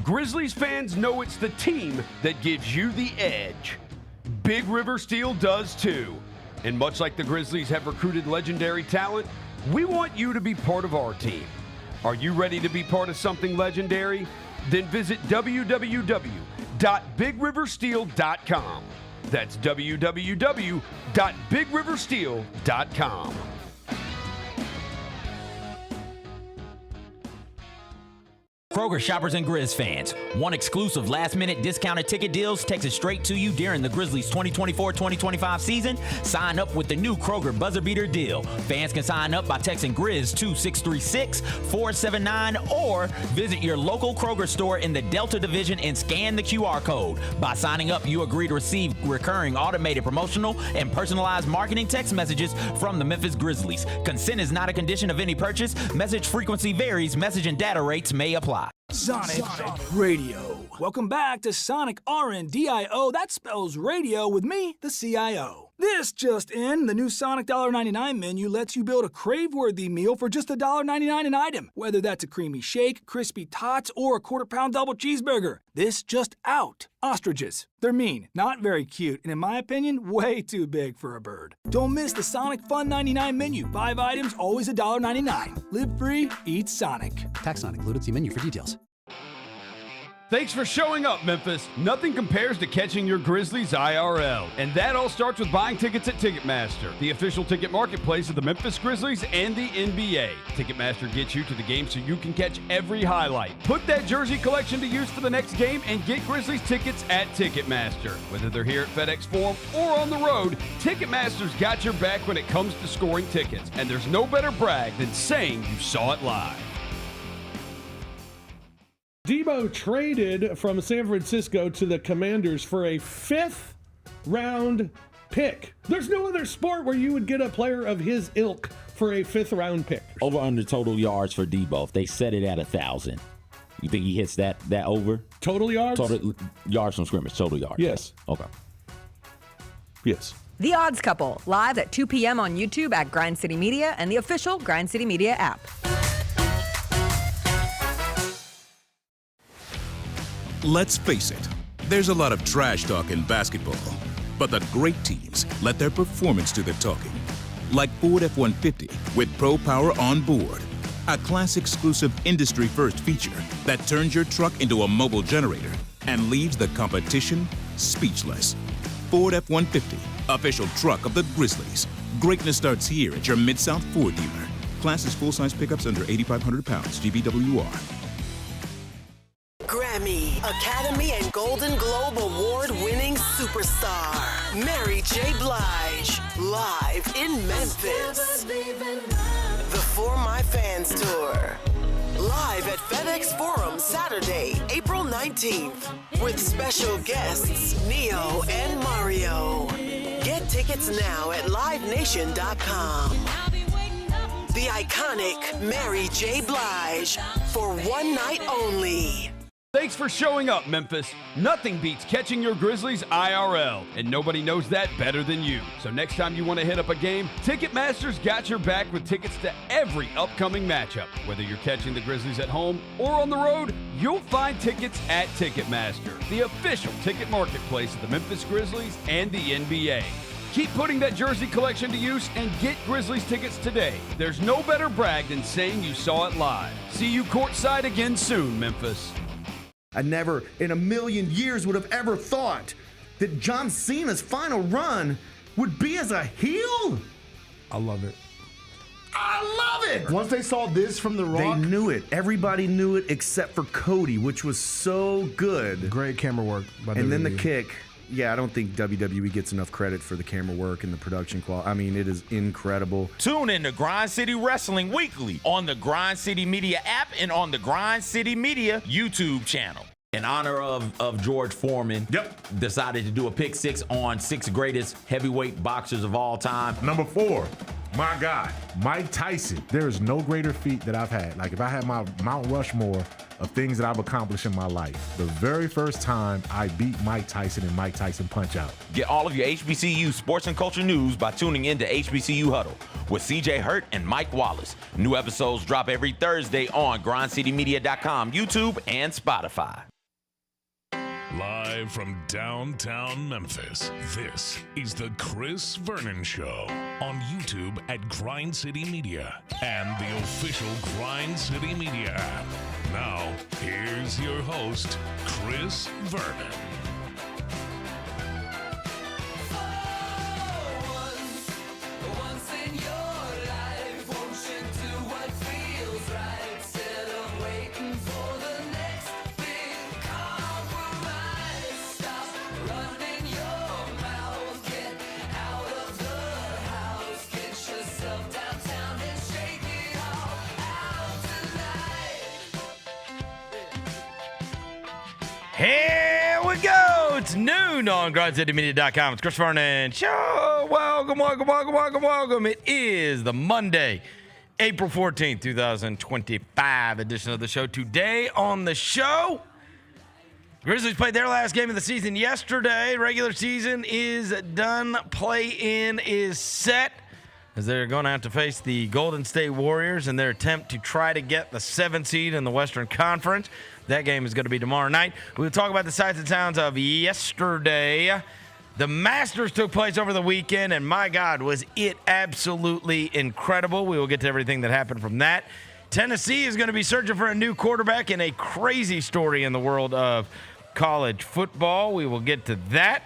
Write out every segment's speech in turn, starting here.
Grizzlies fans know it's the team that gives you the edge. Big River Steel does too. And much like the Grizzlies have recruited legendary talent, we want you to be part of our team. Are you ready to be part of something legendary? Then visit www.bigriversteel.com. That's www.bigriversteel.com. Kroger shoppers and Grizz fans, want exclusive last-minute discounted ticket deals texted straight to you during the Grizzlies 2024-2025 season? Sign up with the new Kroger Buzzer Beater deal. Fans can sign up by texting Grizz to 636-479 or visit your local Kroger store in the Delta Division and scan the QR code. By signing up, you agree to receive recurring automated promotional and personalized marketing text messages from the Memphis Grizzlies. Consent is not a condition of any purchase. Message frequency varies. Message and data rates may apply. Sonic Radio. Welcome back to Sonic RNDIO. That spells radio with me, the CIO. This just in, the new Sonic $1.99 menu lets you build a crave-worthy meal for just $1.99 an item. Whether that's a creamy shake, crispy tots, or a quarter-pound double cheeseburger. This just out. Ostriches. They're mean, not very cute, and in my opinion, way too big for a bird. Don't miss the Sonic Fun 99 menu. 5 items, always $1.99. Live free, eat Sonic. Tax not included. See menu for details. Thanks for showing up, Memphis. Nothing compares to catching your Grizzlies IRL. And that all starts with buying tickets at Ticketmaster, the official ticket marketplace of the Memphis Grizzlies and the NBA. Ticketmaster gets you to the game so you can catch every highlight. Put that jersey collection to use for the next game and get Grizzlies tickets at Ticketmaster. Whether they're here at FedEx Forum or on the road, Ticketmaster's got your back when it comes to scoring tickets. And there's no better brag than saying you saw it live. Debo traded from San Francisco to the Commanders for a 5th-round pick. There's no other sport where you would get a player of his ilk for a 5th-round pick. Over under total yards for Debo. If they set it at 1,000, you think he hits that over? Total yards? Total yards from scrimmage. Total yards. Yes. Okay. Yes. The Odds Couple, live at 2 p.m. on YouTube at Grind City Media and the official Grind City Media app. Let's face it, there's a lot of trash talk in basketball, but the great teams let their performance do the talking. Like Ford F-150 with Pro Power on board, a class-exclusive industry-first feature that turns your truck into a mobile generator and leaves the competition speechless. Ford F-150, official truck of the Grizzlies. Greatness starts here at your Mid-South Ford dealer. Class is full-size pickups under 8,500 pounds, GVWR. Grammy, Academy, and Golden Globe award-winning superstar, Mary J. Blige, live in Memphis. The For My Fans Tour, live at FedEx Forum Saturday, April 19th, with special guests Neo and Mario. Get tickets now at livenation.com. The iconic Mary J. Blige, for one night only. Thanks for showing up, Memphis. Nothing beats catching your Grizzlies IRL, and nobody knows that better than you. So next time you want to hit up a game, Ticketmaster's got your back with tickets to every upcoming matchup. Whether you're catching the Grizzlies at home or on the road, you'll find tickets at Ticketmaster, the official ticket marketplace of the Memphis Grizzlies and the NBA. Keep putting that jersey collection to use and get Grizzlies tickets today. There's no better brag than saying you saw it live. See you courtside again soon, Memphis. I never in a million years would have ever thought that John Cena's final run would be as a heel. I love it. I love it. Once they saw this from The Rock. They knew it. Everybody knew it except for Cody, which was so good. Great camera work by WWE. And then the kick. Yeah, I don't think WWE gets enough credit for the camera work and the production quality. I mean, it is incredible. Tune in to Grind City Wrestling weekly on the Grind City Media app and on the Grind City Media YouTube channel. In honor of George Foreman, decided to do a pick 6 on 6 greatest heavyweight boxers of all time. Number 4, my guy, Mike Tyson. There is no greater feat that I've had. Like if I had my Mount Rushmore of things that I've accomplished in my life, the very first time I beat Mike Tyson in Mike Tyson Punch-Out. Get all of your HBCU sports and culture news by tuning in to HBCU Huddle with CJ Hurt and Mike Wallace. New episodes drop every Thursday on grindcitymedia.com, YouTube, and Spotify. Live from downtown Memphis, this is the Chris Vernon Show on YouTube at Grind City Media and the official Grind City Media app. Now, here's your host, Chris Vernon. Here we go. It's noon on GrindCityMedia.com. It's Chris Vernon Show. Welcome. It is the Monday, April 14th, 2025 edition of the show. Today on the show, Grizzlies played their last game of the season yesterday. Regular season is done. Play-in is set, as they're going to have to face the Golden State Warriors in their attempt to try to get the 7th seed in the Western Conference. That game is going to be tomorrow night. We'll talk about the sights and sounds of yesterday. The Masters took place over the weekend, and my God, was it absolutely incredible. We will get to everything that happened from that. Tennessee is going to be searching for a new quarterback in a crazy story in the world of college football. We will get to that.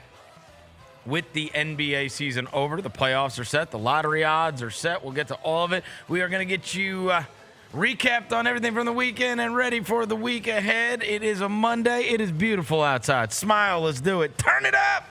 With the NBA season over, the playoffs are set, the lottery odds are set. We'll get to all of it. We are going to get you recapped on everything from the weekend and ready for the week ahead. It is a Monday. It is beautiful outside. Smile. Let's do it. Turn it up.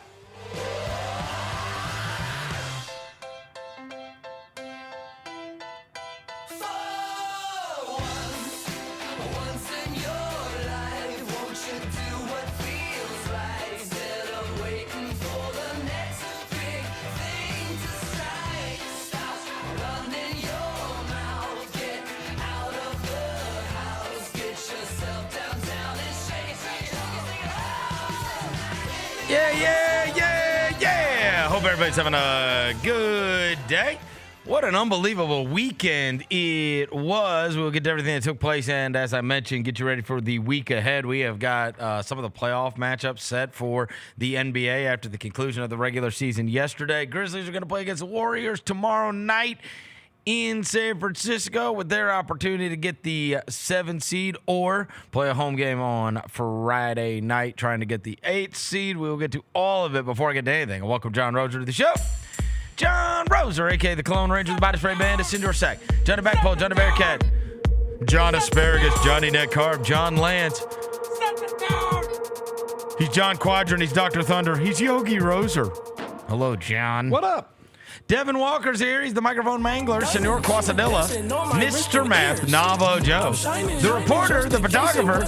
Yeah. Hope everybody's having a good day. What an unbelievable weekend it was. We'll get to everything that took place, and as I mentioned, get you ready for the week ahead. We have got some of the playoff matchups set for the NBA after the conclusion of the regular season yesterday. Grizzlies are going to play against the Warriors tomorrow night in San Francisco with their opportunity to get the 7th seed or play a home game on Friday night trying to get the 8th seed. We will get to all of it before I get to anything. Welcome John Roser to the show. John Roser, a.k.a. the Cologne Ranger, the Body Spray Bandit, Indoor Sack, Johnny Backpole, Johnny Bearcat, John Asparagus, Johnny Neck Carb, John Lance. He's John Quadrant, he's Dr. Thunder, he's Yogi Roser. Hello, John. What up? Devin Walker's here. He's the microphone mangler, Senor Quasadilla, Mr. Math, Navo Joe. The reporter, the photographer,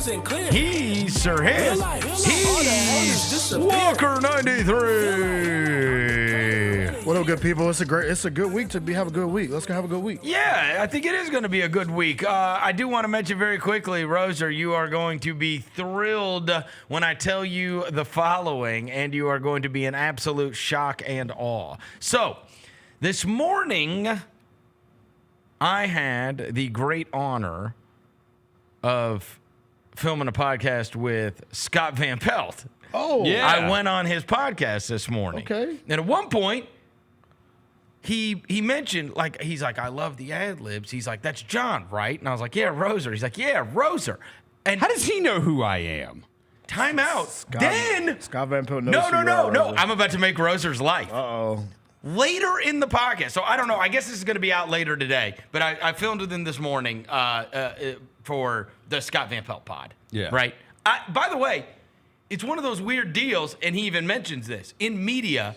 he's Sir His. He's Walker 93. What up, good people? It's a good week to have a good week. Let's go have a good week. Yeah, I think it is going to be a good week. I do want to mention very quickly, Roser, you are going to be thrilled when I tell you the following, and you are going to be in absolute shock and awe. So, this morning, I had the great honor of filming a podcast with Scott Van Pelt. Oh, yeah. I went on his podcast this morning. Okay. And at one point, he mentioned, he's like, I love the ad-libs. He's like, that's John, right? And I was like, yeah, Roser. He's like, yeah, Roser. And how does he know who I am? Time out. Scott Van Pelt knows No. I'm about to make Roser's life. Uh-oh. Later in the podcast, so I don't know. I guess this is going to be out later today, but I filmed with him this morning for the Scott Van Pelt pod. Yeah. Right? By the way, it's one of those weird deals, and he even mentions this. In media,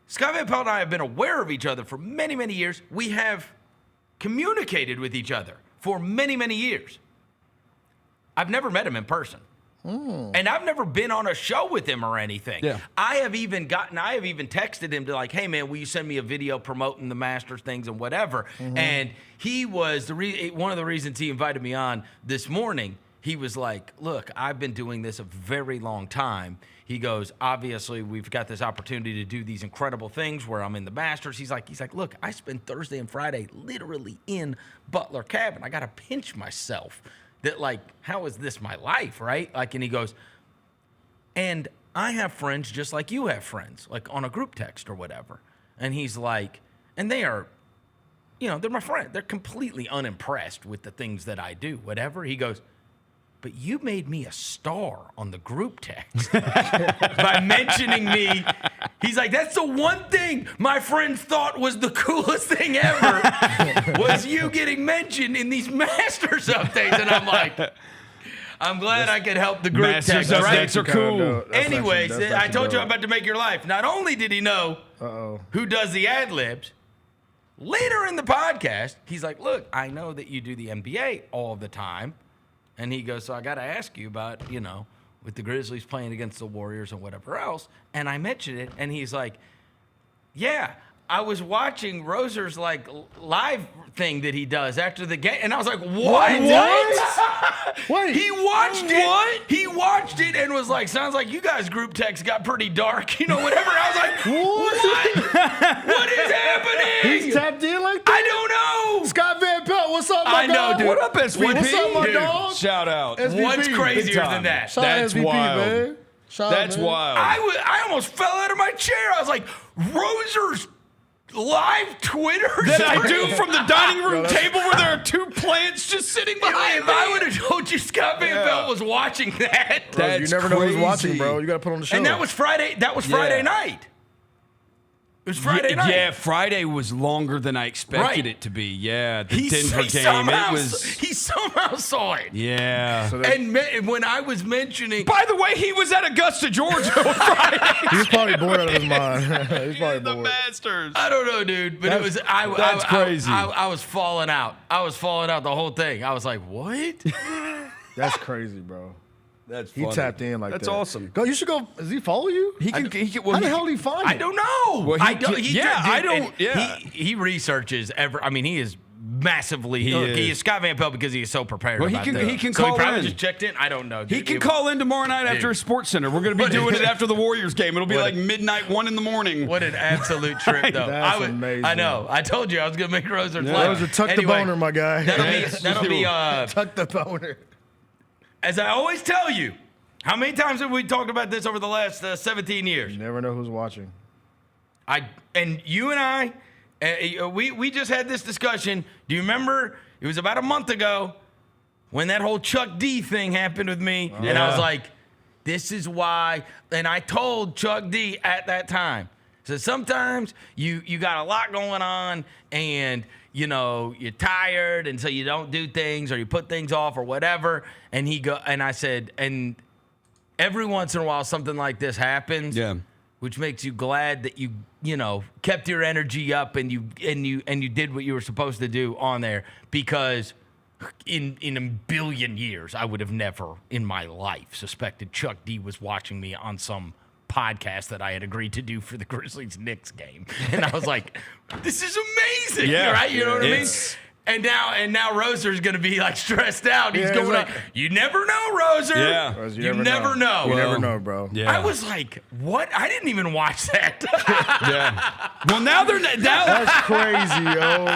Scott Van Pelt and I have been aware of each other for many, many years. We have communicated with each other for many, many years. I've never met him in person. And I've never been on a show with him or anything. Yeah. I have even texted him to like, hey man, will you send me a video promoting the Masters things and whatever? And he was one of the reasons he invited me on this morning. He was like, look, I've been doing this a very long time. He goes, obviously we've got this opportunity to do these incredible things where I'm in the Masters. He's like, look, I spend Thursday and Friday literally in Butler Cabin. I got to pinch myself. That, like, how is this my life, right? Like, and he goes, and I have friends just like you have friends, like on a group text or whatever. And he's like, and they are, they're my friend. They're completely unimpressed with the things that I do, whatever. He goes, but you made me a star on the group text by mentioning me. He's like, that's the one thing my friends thought was the coolest thing ever was you getting mentioned in these Masters updates. And I'm like, I'm glad I could help the group Masters text. Right? updates are cool. Anyways, I told you I'm about to make your life. Not only did he know who does the ad-libs, later in the podcast, he's like, look, I know that you do the NBA all the time. And he goes, so I got to ask you about, with the Grizzlies playing against the Warriors and whatever else. And I mentioned it, and he's like, yeah, I was watching Roser's, live thing that he does after the game. And I was like, what? Wait. He watched it. What? He watched it and was like, sounds like you guys' group text got pretty dark, whatever. I was like, what? What is happening? He's tapped in like that? I don't know. Scott Van Pelt, what's up, my I dog? know, dude. What up, SVP? What's up, my Dude, dog? Shout out. SVP. What's crazier than that? Shout out That's SVP, wild. man. Shout That's out, man. wild. I almost fell out of my chair. I was like, Roser's live Twitter that I do stream? from the dining room table where there are two plants just sitting behind If me. I would have told you Scott Van Pelt was watching that. That's You never know who's crazy. watching, bro. You got to put on the show. And that was Friday. That was Friday night. It was Friday night. Yeah, Friday was longer than I expected Right. it to be. Yeah, the He Denver game. somehow, It was. he somehow saw it. Yeah. And when I was mentioning, By the way, he was at Augusta, Georgia on Friday. He's probably bored out of his mind. He's probably the bored. Masters. I don't know, dude, but That's that's crazy. I was falling out. I was falling out the whole thing. I was like, what? That's crazy, bro. That's He funny. tapped in like That's that. awesome. Go. You should go. Does he follow you? He can. Well, How the hell did he find I you? don't know. Well, I don't. I don't. Yeah. He researches he is massively. He He is. is Scott Van Pelt because he is so prepared. Well, he about can- this. he can so call he probably in. just checked in. I don't know. He dude. can call in tomorrow night after Sports Center. We're going to be doing it after the Warriors game. It'll be What like midnight, 1 in the morning. What an absolute trip, though. That's amazing. I know. I told you I was going to make Roser That fly. was a tuck the Anyway, boner, my guy. That'll be. Tuck the boner. As I always tell you, how many times have we talked about this over the last 17 years? You never know who's watching. You and I, we just had this discussion. Do you remember? It was about a month ago when that whole Chuck D thing happened with me, and I was like, "This is why." And I told Chuck D at that time, so sometimes you got a lot going on, and you're tired, and so you don't do things or you put things off or whatever. And I said, and every once in a while something like this happens. Yeah. Which makes you glad that you kept your energy up and you did what you were supposed to do on there, because in a billion years I would have never in my life suspected Chuck D was watching me on some podcast that I had agreed to do for the Grizzlies-Knicks game. And I was like, this is amazing. Yeah. Right? You know what I mean? And now Roser's going to be stressed out. He's going up. You never know, Roser. Yeah. Rose, You never know. You never know, bro. Yeah. I was like, what? I didn't even watch that. Yeah. Well, now they're now. That's crazy, yo.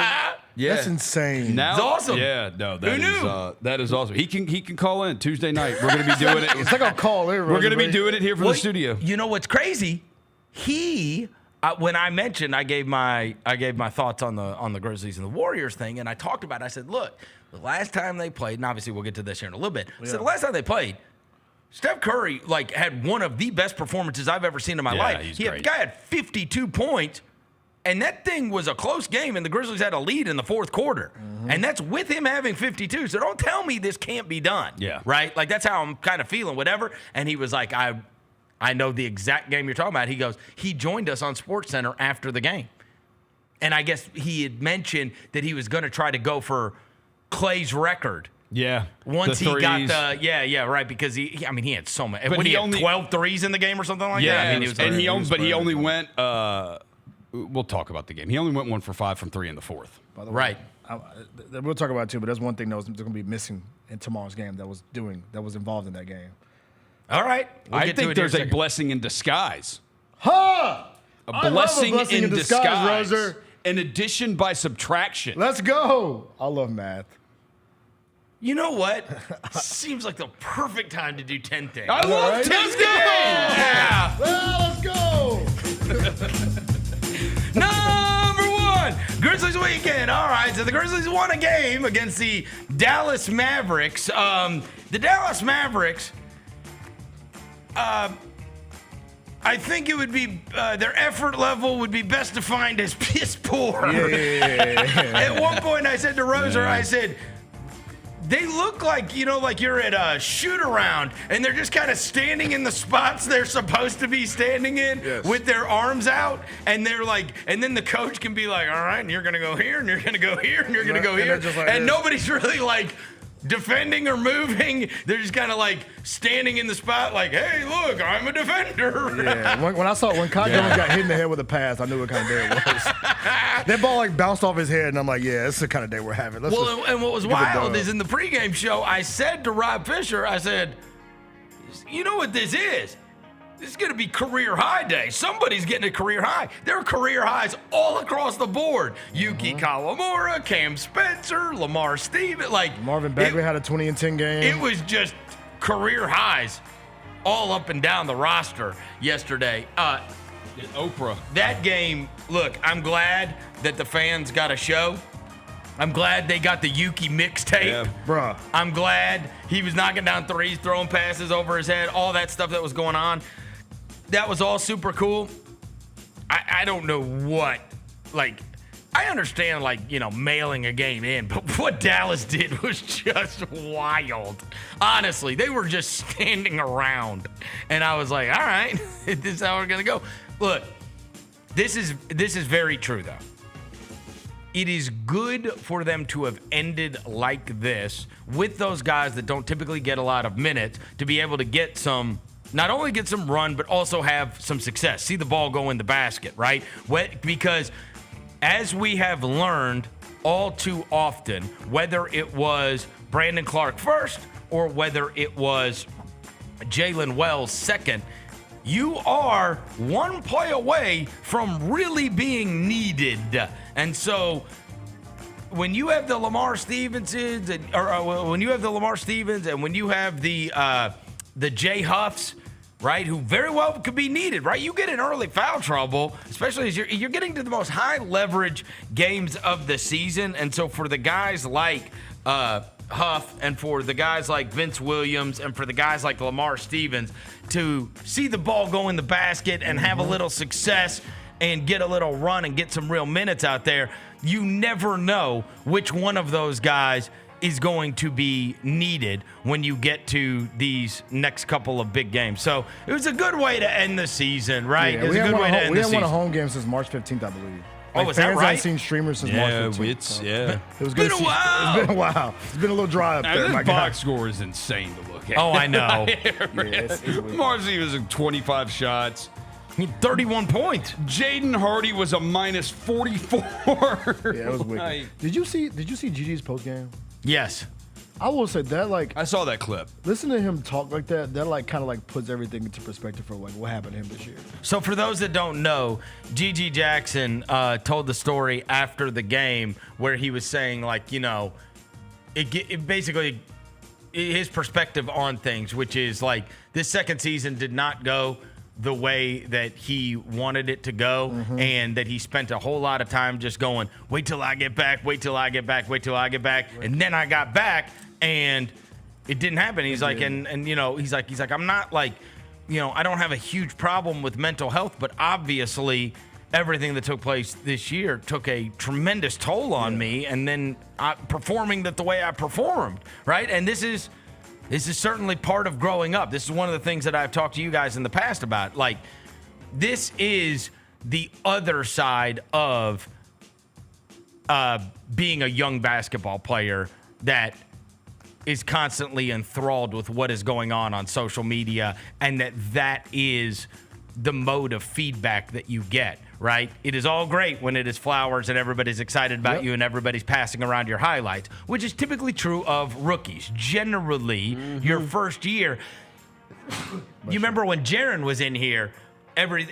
Yeah. That's insane. Now, It's awesome. Yeah, no, Who knew? That is awesome. He can call in Tuesday night. We're going to be doing it. It's like a call in. We're going to be doing it here from the studio. You know what's crazy? When I mentioned, I gave my thoughts on the Grizzlies and the Warriors thing, and I talked about it. I said, look, the last time they played, and obviously we'll get to this here in a little bit. I said, the last time they played, Steph Curry had one of the best performances I've ever seen in my life. The guy had 52 points, and that thing was a close game, and the Grizzlies had a lead in the fourth quarter. Mm-hmm. And that's with him having 52. So don't tell me this can't be done. Yeah. Right? That's how I'm kind of feeling, whatever. And he was like, I know the exact game you're talking about. He goes, he joined us on SportsCenter after the game. And I guess he had mentioned that he was going to try to go for Clay's record. Yeah. Once the he got threes. right, because he had so many. But What, he he had only 12 threes in the game or something like Yeah, that? he only went. We'll talk about the game. He only went 1 for 5 from 3 in the fourth. By the way, Right. We'll talk about it too, but there's one thing that was going to be missing in tomorrow's game that was involved in that game. All right. We'll I get to think it here there's in a second. blessing in disguise. Ha! A blessing in disguise. Roser. An addition by subtraction. Let's go. I love math. You know what? Seems like the perfect time to do 10 things. I love 10 things! Yeah! Well, let's go. Number 1, Grizzlies weekend. All right, so the Grizzlies won a game against the Dallas Mavericks. The Dallas Mavericks, I think it would be their effort level would be best defined as piss poor. Yeah. At one point, I said to Roser, I said, they look like, like you're at a shoot around and they're just kind of standing in the spots they're supposed to be standing in with their arms out. And they're like, and then the coach can be like, all right, and you're going to go here and you're going to go here and you're going to go here. And nobody's really like defending or moving. They're just kind of like standing in the spot like, hey, look, I'm a defender. Yeah, when Kai Jones got hit in the head with a pass, I knew what kind of day it was. That ball like bounced off his head, and I'm like, yeah, this is the kind of day we're having. And what was wild is in the pregame show, I said to Rob Fisher, I said, you know what this is? This is going to be career high day. Somebody's getting a career high. There are career highs all across the board. Yuki Kawamura, Cam Spencer, Lamar Stevens. Like Marvin Bagley had a 20 and 10 game. It was just career highs all up and down the roster yesterday. Oprah. That game, look, I'm glad that the fans got a show. I'm glad they got the Yuki mixtape. Yeah. Bruh. I'm glad he was knocking down threes, throwing passes over his head, all that stuff that was going on. That was all super cool. I don't know what, like, I understand, like, mailing a game in, but what Dallas did was just wild. Honestly, they were just standing around. And I was like, all right, this is how we're going to go. Look, this is very true, though. It is good for them to have ended like this with those guys that don't typically get a lot of minutes to be able to get some, not only get some run, but also have some success. See the ball go in the basket, right? Because as we have learned all too often, whether it was Brandon Clark first or whether it was Jalen Wells second, you are one play away from really being needed. And so when you have the Lamar Stevensons, when you have the Lamar Stevens and when you have the Jay Huffs, right, who very well could be needed, right? You get in early foul trouble, especially as you're getting to the most high leverage games of the season. And so for the guys like Huff and for the guys like Vince Williams and for the guys like Lamar Stevens to see the ball go in the basket and have a little success and get a little run and get some real minutes out there, you never know which one of those guys is going to be needed when you get to these next couple of big games. So it was a good way to end the season, right? Yeah, it was a good way to end the season. We haven't won a home game since March 15th, I believe. Oh, is that right? Fans haven't seen streamers since March 15th. Yeah. It was good. Been a while. It's been a while. It's been a little dry up there. This box score is insane to look at. Oh, I know. Marcy was 25 shots. 31 points. Jaden Hardy was a minus 44. Yeah, it was wicked. Did you see Gigi's post game? Yes. I will say that, like, I saw that clip. Listen to him talk like that. That like kind of like puts everything into perspective for like what happened to him this year. So for those that don't know, Gigi Jackson told the story after the game where he was saying, like, it basically his perspective on things, which is like this second season did not go the way that he wanted it to go, and that he spent a whole lot of time just going, wait till I get back, wait till I get back, wait till I get back. And then I got back and it didn't happen. He's like, and he's like, I'm not like, I don't have a huge problem with mental health, but obviously everything that took place this year took a tremendous toll on me. And then performing the way I performed, right? And this is certainly part of growing up. This is one of the things that I've talked to you guys in the past about. Like, this is the other side of being a young basketball player that is constantly enthralled with what is going on social media, and that is the mode of feedback that you get, right? It is all great when it is flowers and everybody's excited about you and everybody's passing around your highlights, which is typically true of rookies. Generally, your first year, you remember when Jaron was in here,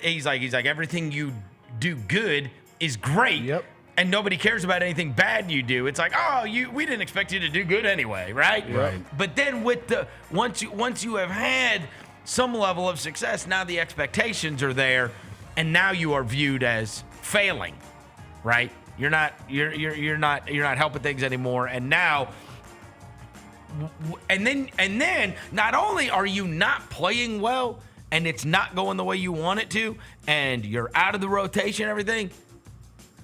he's like, everything you do good is great. Yep. and nobody cares about anything bad you do. It's like, oh, we didn't expect you to do good anyway, right? Right. But then once you have had some level of success, now the expectations are there, and now you are viewed as failing, right? You're not helping things anymore, and now. And then not only are you not playing well and it's not going the way you want it to and you're out of the rotation and everything,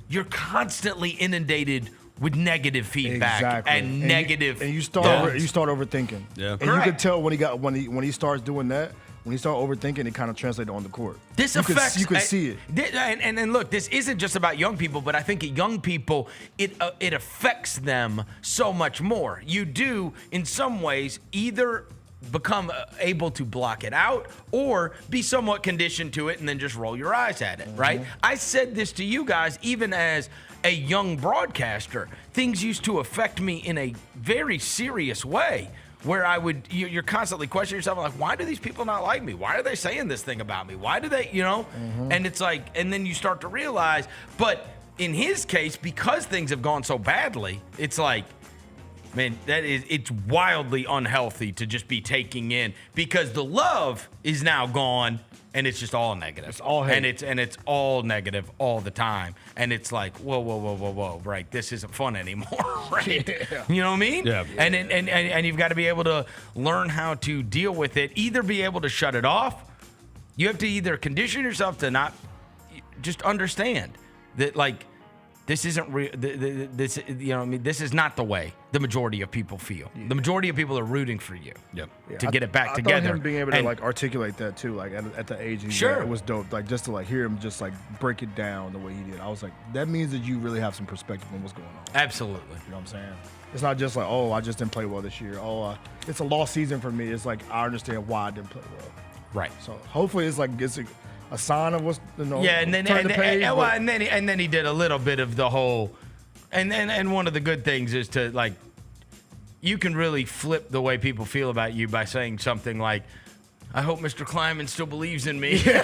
you're constantly inundated with negative feedback and negative. And you start overthinking. Yeah. And you can tell when he starts doing that, when he starts overthinking, it kind of translates on the court. You can see it. And look, this isn't just about young people, but I think young people, it affects them so much more. You do, in some ways, either become able to block it out or be somewhat conditioned to it and then just roll your eyes at it, right? I said this to you guys even as a young broadcaster. Things used to affect me in a very serious way. Where you're constantly questioning yourself, like, why do these people not like me? Why are they saying this thing about me? Why do they, And it's like, and then you start to realize, but in his case, because things have gone so badly, it's like, man, it's wildly unhealthy to just be taking in because the love is now gone and it's just all negative. It's all hate. And it's all negative all the time. And it's like, whoa, right? This isn't fun anymore, right? Yeah. You know what I mean? Yeah. And you've got to be able to learn how to deal with it. Either be able to shut it off. You have to either condition yourself to not just understand that, like, this isn't real. This, this is not the way the majority of people feel. The majority of people are rooting for you to get it back together. I thought him being able to articulate that too, like at the age he's at, it was dope. Like just to hear him just break it down the way he did. I was like, that means that you really have some perspective on what's going on. Absolutely. You know what I'm saying? It's not just like, oh, I just didn't play well this year. Oh, it's a lost season for me. It's like I understand why I didn't play well. Right. So hopefully it's a sign of what's and then he did a little bit of the whole, and one of the good things is to you can really flip the way people feel about you by saying something like, I hope Mr. Kleiman still believes in me. Saying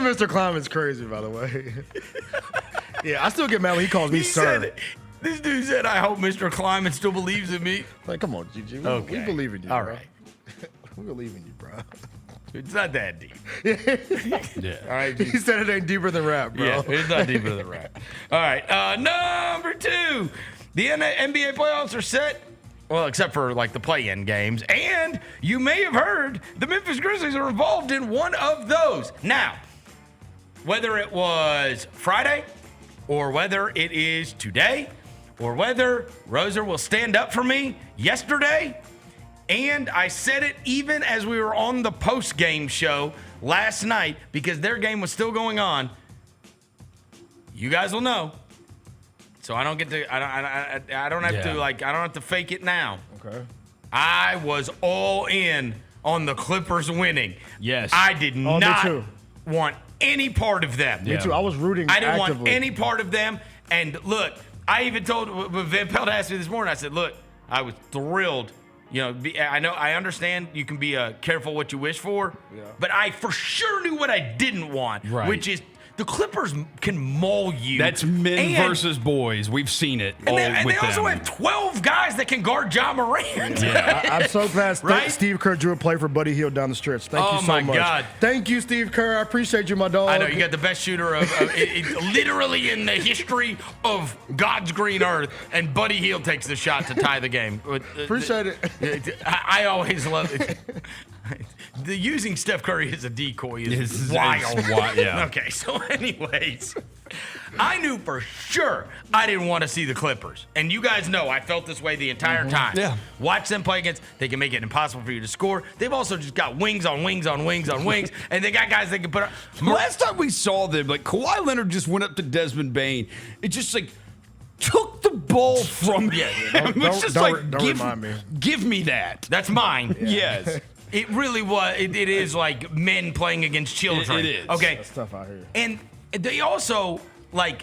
Mr. Kleiman's crazy, by the way. Yeah, I still get mad when he calls me sir. This dude said, I hope Mr. Kleiman still believes in me. Like, come on, Gigi. We believe in you. All bro. right. We believe in you, bro. It's not that deep. Yeah. All right. He said it ain't deeper than rap, bro. Yeah, it's not deeper than rap. All right. Number 2. The NBA playoffs are set. Well, except for the play-in games. And you may have heard the Memphis Grizzlies are involved in one of those. Now, whether it was Friday or whether it is today or whether Roser will stand up for me yesterday, and I said it even as we were on the post-game show last night because their game was still going on. You guys will know. So I don't get to. I don't have to I don't have to fake it now. Okay. I was all in on the Clippers winning. Yes. I did not want any part of them. Me too. I was rooting. I didn't actively. want any part of them. And look, I even told when Van Pelt asked me this morning. I said, look, I was thrilled. I understand you can be careful what you wish for, but I for sure knew what I didn't want, which is the Clippers can maul you. That's men versus boys. We've seen it. And they also have 12 guys that can guard Ja Morant. Yeah. I'm so glad Steve Kerr drew a play for Buddy Hield down the stretch. Thank you so much. Oh, my God. Thank you, Steve Kerr. I appreciate you, my dog. I know. You got the best shooter of literally in the history of God's green earth, and Buddy Hield takes the shot to tie the game. Appreciate it. I always love it. Using Steph Curry as a decoy is wild. Yeah. Okay, so anyways, I knew for sure I didn't want to see the Clippers. And you guys know I felt this way the entire time. Yeah. Watch them play against, they can make it impossible for you to score. They've also just got wings on wings on wings on wings, and they got guys that can put up. Last time we saw them, Kawhi Leonard just went up to Desmond Bane. It just took the ball from him. Don't remind me. Give me that. That's mine. Yes. It really was. It is like men playing against children. It is. Okay. That's tough out here. And they also, the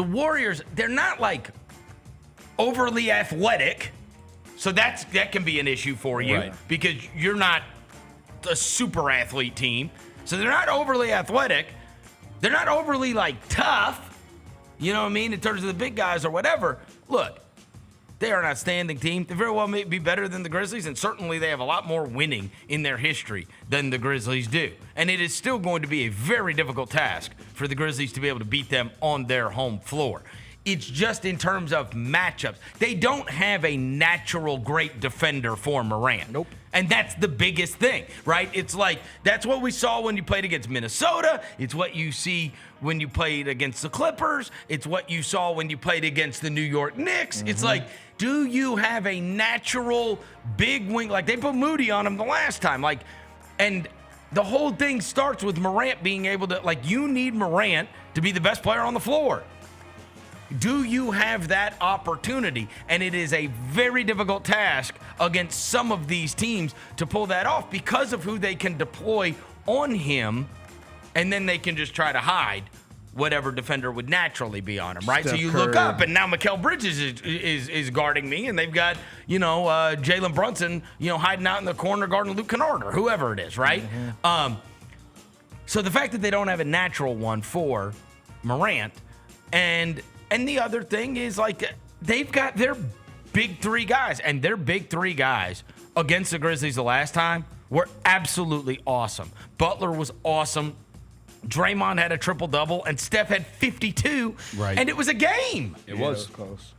Warriors, they're not overly athletic. So that can be an issue for you because you're not a super athlete team. So they're not overly athletic, They're not overly, tough, you know what I mean, in terms of the big guys or whatever. Look, they are an outstanding team. They very well may be better than the Grizzlies, and certainly they have a lot more winning in their history than the Grizzlies do. And it is still going to be a very difficult task for the Grizzlies to be able to beat them on their home floor. It's just in terms of matchups. They don't have a natural great defender for Morant. Nope. And that's the biggest thing, right? It's like, that's what we saw when you played against Minnesota. It's what you see when you played against the Clippers. It's what you saw when you played against the New York Knicks. Mm-hmm. It's like, do you have a natural big wing? Like, they put Moody on him the last time. And the whole thing starts with Morant being able to, you need Morant to be the best player on the floor. Do you have that opportunity? And it is a very difficult task against some of these teams to pull that off because of who they can deploy on him, and then they can just try to hide whatever defender would naturally be on him, right? Steph so you Curry. look up, and now Mikal Bridges is guarding me, and they've got, Jalen Brunson, hiding out in the corner guarding Luke Kennard or whoever it is, right? Mm-hmm. So the fact that they don't have a natural one for Morant, and the other thing is, they've got their big three guys, and their big three guys against the Grizzlies the last time were absolutely awesome. Butler was awesome. Draymond had a triple-double, and Steph had 52, Right. And it was a game. It was close.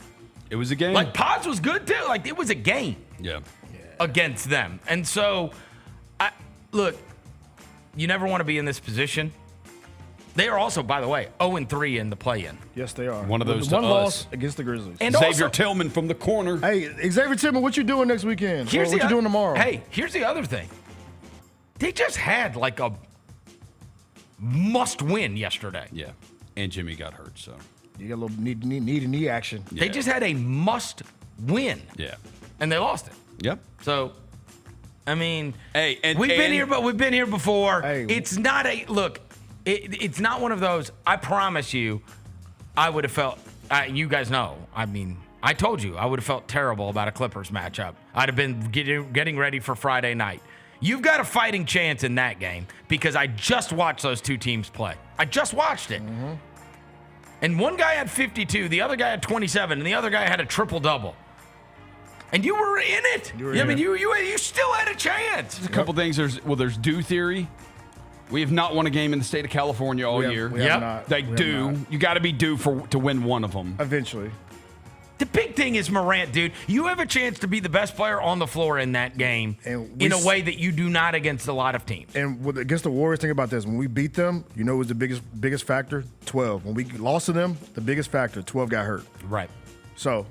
It was a game. Pods was good, too. It was a game Yeah. against them. And so, look, you never want to be in this position. They are also, by the way, 0-3 in the play-in. Yes, they are. One of those One to loss us. against the Grizzlies. And Xavier also, Tillman from the corner. Hey, Xavier Tillman, what you doing next weekend? Here's What you doing tomorrow? Hey, here's the other thing. They just had a must-win yesterday. Yeah. And Jimmy got hurt, so. You got a little knee action. They just had a must-win. Yeah. And they lost it. Yep. So, I mean, Hey, and we've been here, but we've been here before. Hey. It's not it's not one of those. I promise you, I would have felt. You guys know. I mean, I told you I would have felt terrible about a Clippers matchup. I'd have been getting ready for Friday night. You've got a fighting chance in that game because I just watched those two teams play. I just watched it. Mm-hmm. And one guy had 52, the other guy had 27, and the other guy had a triple-double. And you were in it. You still had a chance. There's a couple things. There's due theory. We have not won a game in the state of California all year. We have not. They We have do. not. You got to be due to win one of them. Eventually. The big thing is Morant, dude. You have a chance to be the best player on the floor in that game in a way that you do not against a lot of teams. And against the Warriors, think about this. When we beat them, you know what was the biggest factor? 12. When we lost to them, the biggest factor, 12 got hurt. Right. So,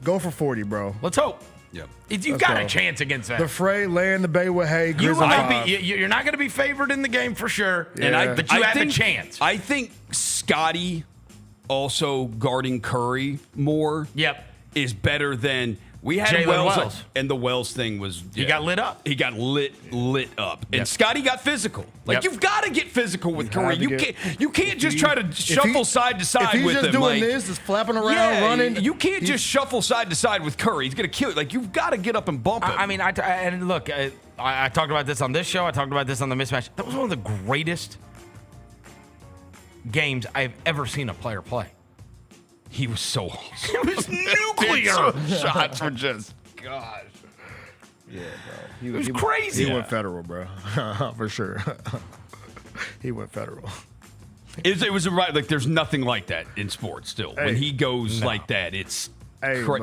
go for 40, bro. Let's hope. Yep. You've got a chance against that. The Fray, land the bay with Hay, You Grizz will on not five. you're not going to be favored in the game for sure. Yeah. But you have a chance. I think Scotty also guarding Curry more is better than we had Jalen Wells. And the Wells thing was He got lit up. He got lit up. And Scotty got physical. You've got to get physical with Curry. You can't just try to shuffle side to side with him. If he's just doing this, just flapping around, running. You can't just shuffle side to side with Curry. He's going to kill you. You've got to get up and bump him. I mean, I talked about this on this show. I talked about this on the Mismatch. That was one of the greatest games I've ever seen a player play. He was so awesome. It was nuclear. Shots were just, gosh. Yeah, bro. It was crazy. He went federal, bro. For sure. He went federal. It was right. There's nothing like that in sports still. When he goes like that, it's Look,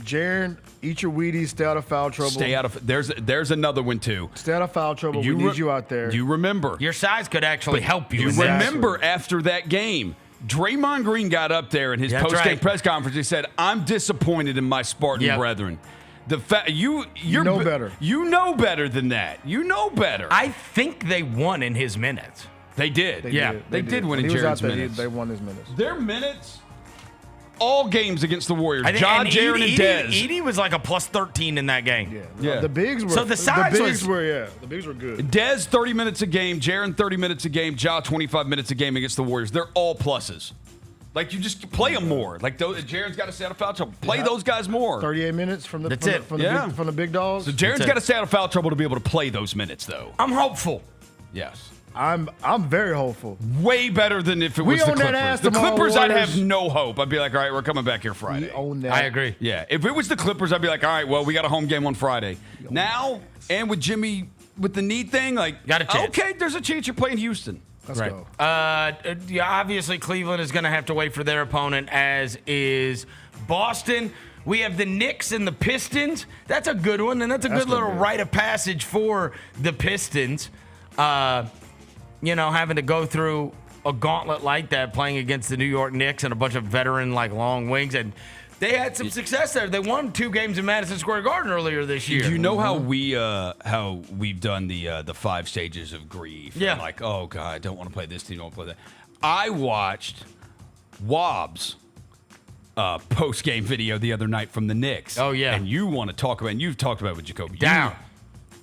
Jaren, eat your Wheaties, stay out of foul trouble. Stay out of. There's another one too. Stay out of foul trouble. We need you out there. You remember. Your size could actually help you. You remember after that game, Draymond Green got up there in his post-game press conference. He said, "I'm disappointed in my Spartan brethren." The fact you know better. You know better than that. You know better. I think they won in his minutes. They did. They did win in Jaren's Jaren's minutes. They won his minutes. Their minutes. All games against the Warriors. Jaren and Dez. Edie was like a plus 13 in that game. Yeah. The bigs were. So the size the bigs were good. Dez 30 minutes a game. Jaren 30 minutes a game. Ja 25 minutes a game against the Warriors. They're all pluses. You just play them more. Jaren's got to stay out of foul trouble. Play those guys more. 38 minutes from the That's it. From the big dogs. So Jaren's got to stay out of foul trouble to be able to play those minutes, though. I'm hopeful. Yes. I'm very hopeful. Way better than if it was the own that Clippers. ass The tomorrow, Clippers, I'd Warriors. have no hope. I'd be like, all right, we're coming back here Friday. We own that. I agree. Yeah, if it was the Clippers, I'd be like, all right, well, we got a home game on Friday. Now, and with Jimmy with the knee thing, like, Got a chance. okay, there's a chance you're playing Houston. Let's go. Yeah, obviously Cleveland is going to have to wait for their opponent, as is Boston. We have the Knicks and the Pistons. That's a good one, and that's a good little rite of passage for the Pistons. Having to go through a gauntlet like that, playing against the New York Knicks and a bunch of veteran, long wings, and they had some success there. They won 2 games in Madison Square Garden earlier this year. Do you know how we've done the 5 stages of grief? Yeah. And like, oh God, I don't want to play this team, don't want to play that. I watched Wobb's post-game video the other night from the Knicks. Oh yeah, and you want to talk about, and you've talked about it with Jacoby. Down.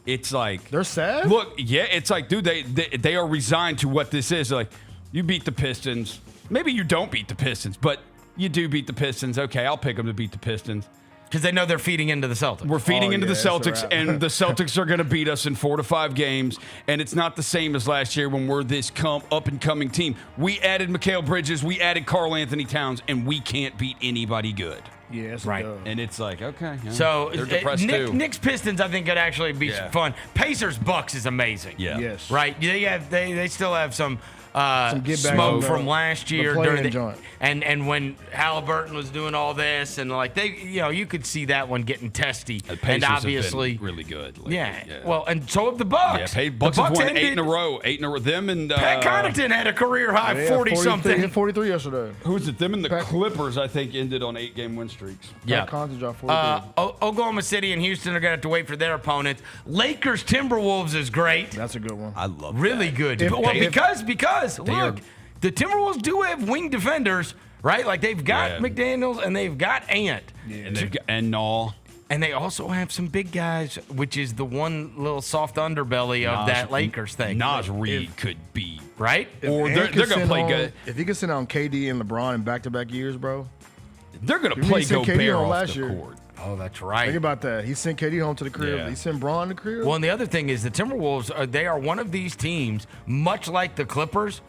It's like they're sad. Look, yeah, it's like, dude, they are resigned to what this is. They're like, you beat the Pistons. Maybe you don't beat the Pistons, but you do beat the Pistons. Okay, I'll pick them to beat the Pistons. Because they know they're feeding into the Celtics. We're feeding into the Celtics, and the Celtics are going to beat us in 4 to 5 games. And it's not the same as last year when we're this up-and-coming team. We added Mikal Bridges, we added Karl Anthony Towns, and we can't beat anybody good. Yes, right. And it's like, okay. Yeah, so they're depressed too. Knicks Pistons, I think, could actually be fun. Pacers Bucks is amazing. Yeah. Yes. Right. They still have some get back smoke on from last year during the and when Halliburton was doing all this, and like you could see that one getting testy. The Pacers and obviously have been really good. Lately. Yeah. Well, and so have the Bucks. Yeah, Bucks have won 8 in a row. 8 in a row. Them and Pat Connaughton had a career high 40-something. Hit 43 yesterday. Who is it? Them and the Clippers, I think, ended on 8-game win streaks. Yeah. Pat Connaughton dropped 43. Oklahoma City and Houston are going to have to wait for their opponents. Lakers Timberwolves is great. That's a good one. I love really that. good. Because look, the Timberwolves do have wing defenders, right? Like they've got McDaniels and they've got Ant. Yeah. And they've got Nall. And they also have some big guys, which is the one little soft underbelly of that Lakers thing. Nas Reed could be right, or they're going to play good. If he could sit on KD and LeBron in back-to-back years, bro, they're going to play Gobert off the court. Oh, that's right. Think about that. He sent KD home to the crib. Yeah. He sent Braun to the crib. Well, and the other thing is the Timberwolves, they are one of these teams, much like the Clippers,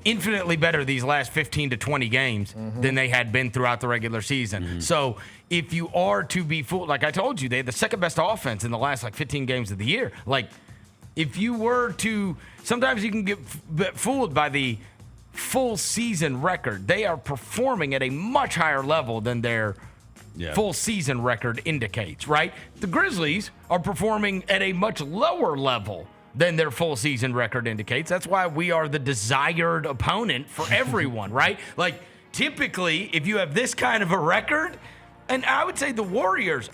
infinitely better these last 15 to 20 games than they had been throughout the regular season. So if you are to be fooled, like I told you, they had the second best offense in the last 15 games of the year. Like if you were to, sometimes you can get fooled by the full season record. They are performing at a much higher level than their full season record indicates, right? The Grizzlies are performing at a much lower level than their full season record indicates. That's why we are the desired opponent for everyone, right? Like typically, if you have this kind of a record, and I would say the Warriors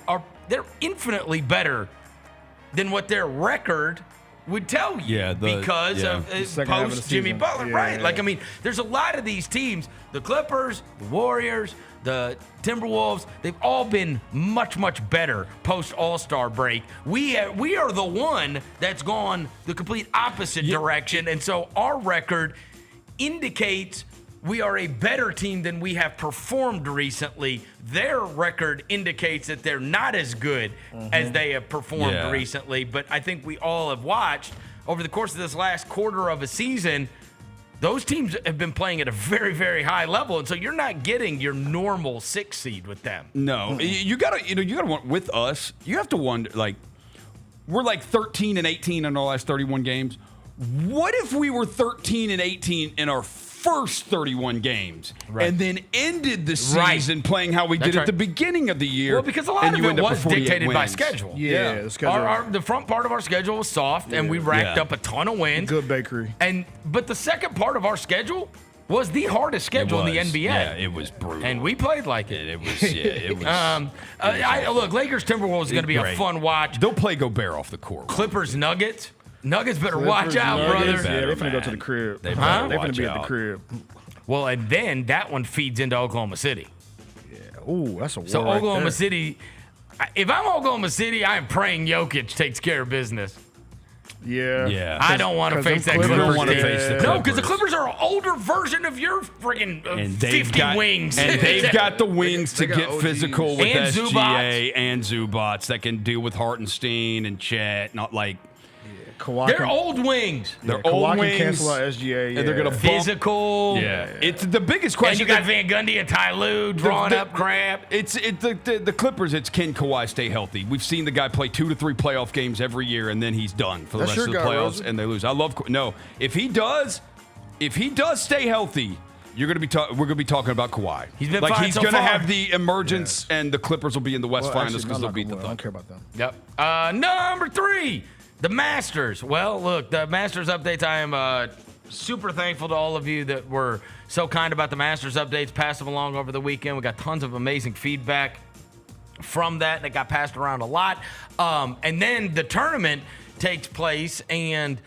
they're infinitely better than what their record would tell you because of post Jimmy Butler, right? Like, I mean, there's a lot of these teams, the Clippers, the Warriors, the Timberwolves, they've all been much, much better post All-Star break. We are the one that's gone the complete opposite direction, and so our record indicates we are a better team than we have performed recently. Their record indicates that they're not as good as they have performed recently. But I think we all have watched over the course of this last quarter of a season, those teams have been playing at a very, very high level. And so you're not getting your normal 6 seed with them. No, you gotta with us, you have to wonder, like, we're like 13 and 18 in our last 31 games. What if we were 13 and 18 in our first 31 games and then ended the season playing how we did at the beginning of the year? Well, because a lot of it was dictated by schedule. Yeah, the schedule. The front part of our schedule was soft, and we racked up a ton of wins. Good bakery. But the second part of our schedule was the hardest schedule in the NBA. Yeah, it was brutal. And we played like it. It was. Look, Lakers Timberwolves is going to be a fun watch. They'll play Gobert off the court. Clippers Nuggets. Nuggets better watch out, brother. Yeah, they're finna go to the crib. They're finna be at the crib. Well, and then that one feeds into Oklahoma City. Yeah. Ooh, that's a war So right Oklahoma there. City, if I'm Oklahoma City, I'm praying Jokic takes care of business. Yeah. I don't want to face that You Clippers. don't want to face the Clippers. No, because the Clippers are an older version of your friggin' 50 wings. And they've got the wings to get OGs. physical with And SGA Zubats. and Zubats that can deal with Hartenstein and Chet. Not like They're old wings. They're old Kawhi wings. can cancel out SGA. And they're going to physical. Yeah. It's the biggest question. And you got Van Gundy and Ty Lue drawing up crap. The Clippers, it's can Kawhi stay healthy? We've seen the guy play 2 to 3 playoff games every year, and then he's done for the rest of the playoffs, and they lose. If he does stay healthy, we're going to be talking about Kawhi. He's been fine he's so going to far. have the emergence, and the Clippers will be in the West Finals because they'll beat the Thunder. I don't care about them. Yep. Number 3, the Masters. Well, look, the Masters updates. I am super thankful to all of you that were so kind about the Masters updates. Passed them along over the weekend. We got tons of amazing feedback from that, and it got passed around a lot. And then the tournament takes place, and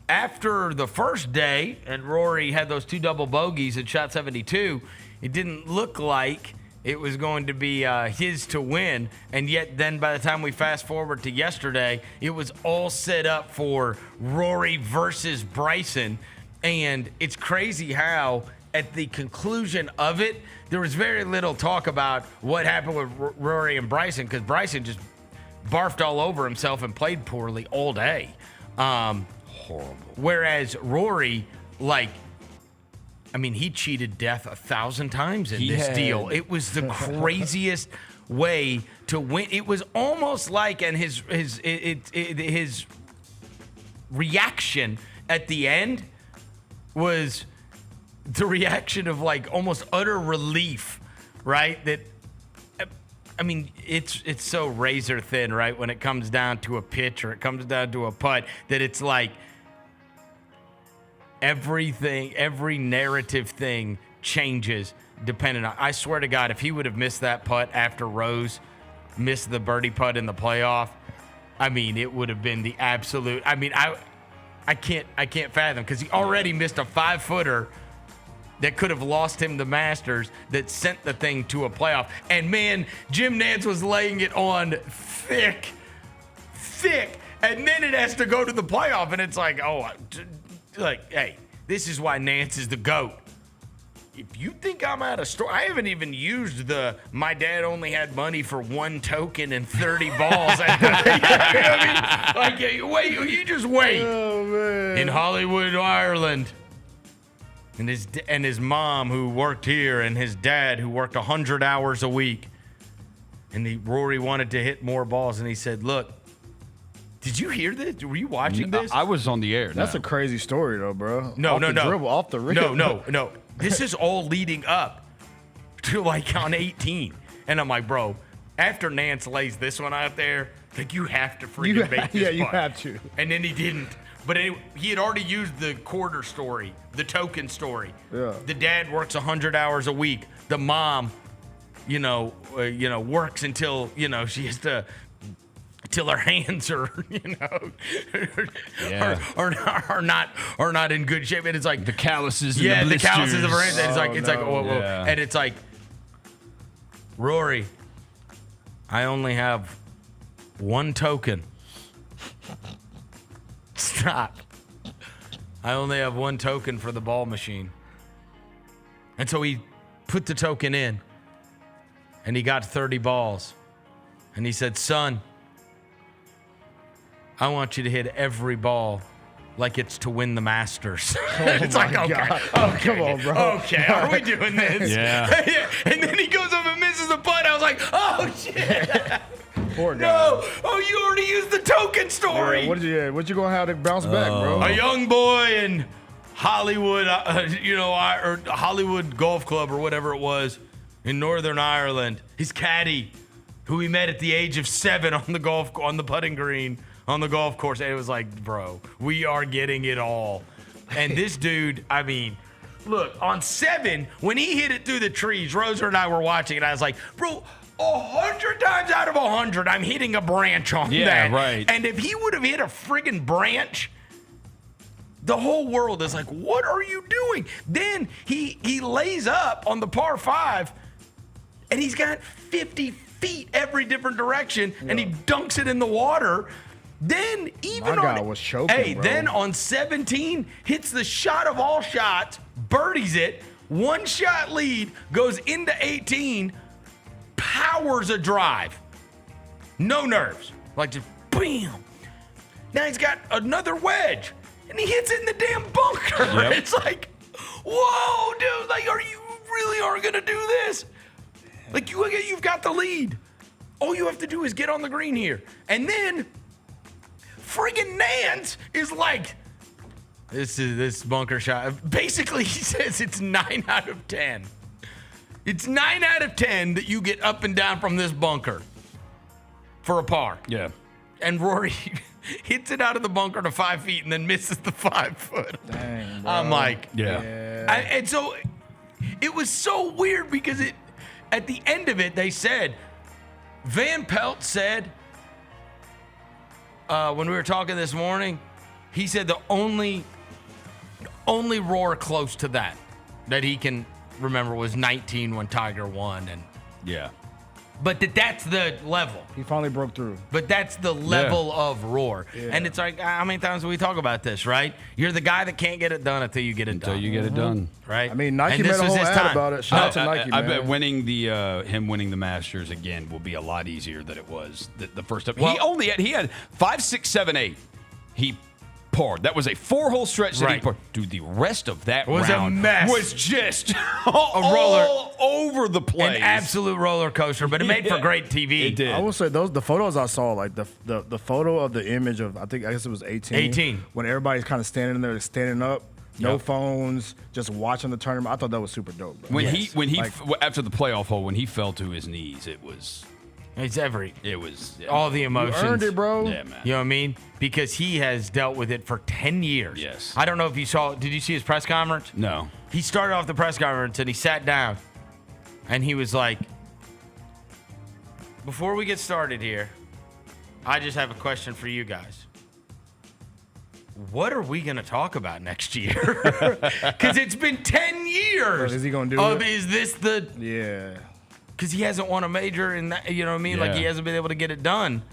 after the first day, and Rory had those 2 double bogeys and shot 72, it didn't look like it was going to be his to win. And yet then by the time we fast forward to yesterday, it was all set up for Rory versus Bryson. And it's crazy how at the conclusion of it, there was very little talk about what happened with Rory and Bryson, because Bryson just barfed all over himself and played poorly all day. Horrible. Whereas Rory, he cheated death 1,000 times in this deal. It was the craziest way to win. It was almost like, and his reaction at the end was the reaction of almost utter relief, right? That, it's so razor thin, right? When it comes down to a pitch or it comes down to a putt, that it's like every narrative thing changes depending on. I swear to God, if he would have missed that putt after Rose missed the birdie putt in the playoff, it would have been the absolute. I can't fathom, because he already missed a 5-footer that could have lost him the Masters, that sent the thing to a playoff. And man, Jim Nantz was laying it on thick, and then it has to go to the playoff, and it's hey, this is why Nantz is the GOAT. If you think I'm out of store, I haven't even used my dad only had money for 1 token and 30 balls. You just wait. Oh, man. In Hollywood, Ireland. And his mom, who worked here, and his dad, who worked 100 hours a week. And Rory wanted to hit more balls, and he said, look, did you hear this? Were you watching this? I was on the air. That's a crazy story, though, bro. No. Dribble, off the rim. No. This is all leading up to on 18. And I'm like, bro, after Nantz lays this one out there, you have to freaking make this putt. You have to. And then he didn't. But anyway, he had already used the quarter story, the token story. Yeah. The dad works 100 hours a week. The mom, works until, she has to, till her hands are, are not in good shape. And it's like the calluses. And the calluses of her hands. And it's whoa. And it's like, Rory, I only have 1 token. Stop. I only have 1 token for the ball machine. And so he put the token in, and he got 30 balls. And he said, son, I want you to hit every ball like it's to win the Masters. It's like, okay, come on, bro. Okay, are we doing this? Yeah. And then he goes up and misses the putt. I was like, oh, shit. Poor guy. No. Oh, you already used the token story. Yeah, what you gonna have to bounce back, bro? A young boy in Hollywood, or Hollywood Golf Club or whatever it was in Northern Ireland. His caddy, who he met at the age of 7 on the putting green on the golf course. And it was like, bro, we are getting it all. And this dude, look, on 7, when he hit it through the trees, Rosa and I were watching, and I was like, bro, 100 times out of 100, I'm hitting a branch on that. Yeah, right. And if he would have hit a friggin' branch, the whole world is like, what are you doing? Then he lays up on the par 5, and he's got 50 feet every different direction, and he dunks it in the water. Then even My guy was choking, bro. Then on 17, hits the shot of all shots, birdies it, 1 shot lead, goes into 18, powers a drive. No nerves. Just bam. Now he's got another wedge, and he hits it in the damn bunker. Yep. It's like, whoa, dude, like, are you really going to do this? Like, you've got the lead. All you have to do is get on the green here. And then friggin' Nance is like, this bunker shot. Basically, he says it's 9 out of 10. It's 9 out of 10 that you get up and down from this bunker for a par. Yeah. And Rory hits it out of the bunker to 5 feet and then misses the 5 foot. Dang, bro. I'm like, Yeah. and so it was so weird because at the end of it, they said, Van Pelt said, when we were talking this morning, he said the only roar close to that he can remember was 19 when Tiger won. And Yeah. but that's the level. He finally broke through. But that's the level of roar. Yeah. And it's like, how many times do we talk about this, right? You're the guy that can't get it done until you get it done. Until you get it done. Right? I mean, Nike And made this a was whole his ad time. about it. Shout out to Nike, I man. bet winning him winning the Masters again will be a lot easier than it was the first time. Well- he had 5, 6, 7, 8. He parred. That was a 4-hole stretch that he Right. parred. Dude, the rest of that Was a round mess. was just roller. all over the place. An absolute roller coaster, but it made for Yeah. great TV. It did. I will say the photos I saw, like the photo of the image of I guess it was 18. 18. When everybody's kind of standing there, standing up, no Yep. phones, just watching the tournament. I thought that was super dope, bro. When Yes. he Like- after the playoff hole, when he fell to his knees, it was All the emotions. You earned it, bro. Yeah, man. You know what I mean? Because he has dealt with it for 10 years. Yes. I don't know if you saw, did you see his press conference? No. He started off the press conference and he sat down and he was like, before we get started here, I just have a question for you guys. What are we going to talk about next year? Because it's been 10 years. Is he gonna do it? Is this the... Yeah. Because he hasn't won a major in that, you know what I mean? Like, Yeah. he hasn't been able to get it done.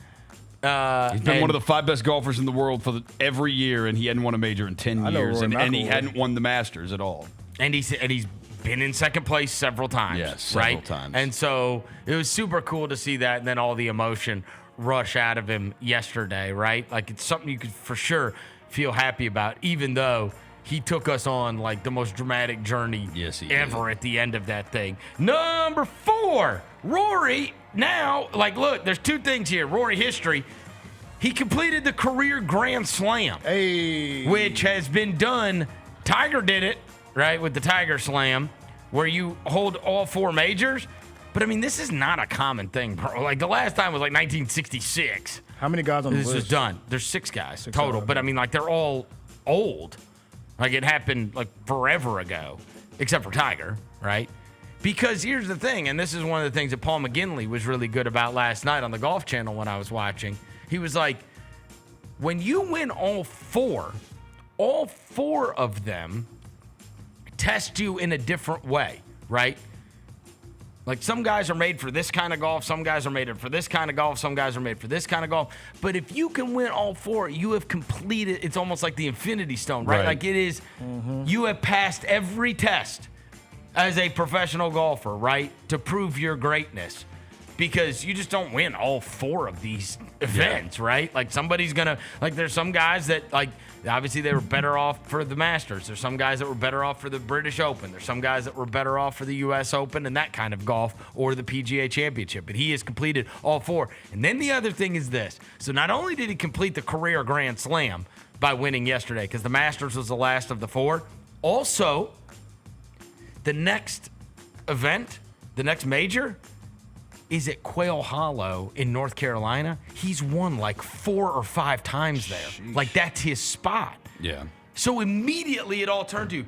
He's been one of the 5 best golfers in the world for every year, and he hadn't won a major in 10 I know years, Rory and he McIlroy. hadn't won the Masters at all. And he's been in second place several times. Yes, several right? times. And so it was super cool to see that, and then all the emotion rush out of him yesterday, right? Like, it's something you could for sure feel happy about, even though he took us on like the most dramatic journey ever at the end of that thing. Number 4, Rory. Now, like, look, there's 2 things here. Rory history. He completed the career Grand Slam, which has been done. Tiger did it, right, with the Tiger Slam, where you hold all 4 majors. But, I mean, this is not a common thing, bro. Like, the last time was like 1966. How many guys on the This list? is done. There's 6 guys 6 total. guys. But, I mean, like, they're all old. Like, it happened, like, forever ago, except for Tiger, right? Because here's the thing, and this is one of the things that Paul McGinley was really good about last night on the Golf Channel when I was watching. He was like, when you win all 4 of them test you in a different way, right? Like, some guys are made for this kind of golf, some guys are made for this kind of golf, some guys are made for this kind of golf. But if you can win all 4, you have completed, it's almost like the Infinity Stone, right? Like, it is, you have passed every test as a professional golfer, right? To prove your greatness. Because you just don't win all 4 of these events, right? Like, somebody's gonna, like, there's some guys that, like, obviously they were better off for the Masters. There's some guys that were better off for the British Open. There's some guys that were better off for the U.S. Open and that kind of golf, or the PGA Championship. But he has completed all 4. And then the other thing is this. So not only did he complete the career Grand Slam by winning yesterday, because the Masters was the last of the 4, also, the next event, the next major, is at Quail Hollow in North Carolina. He's won like 4 or 5 times there. Sheesh. Like, that's his spot. Yeah. So immediately it all turned to,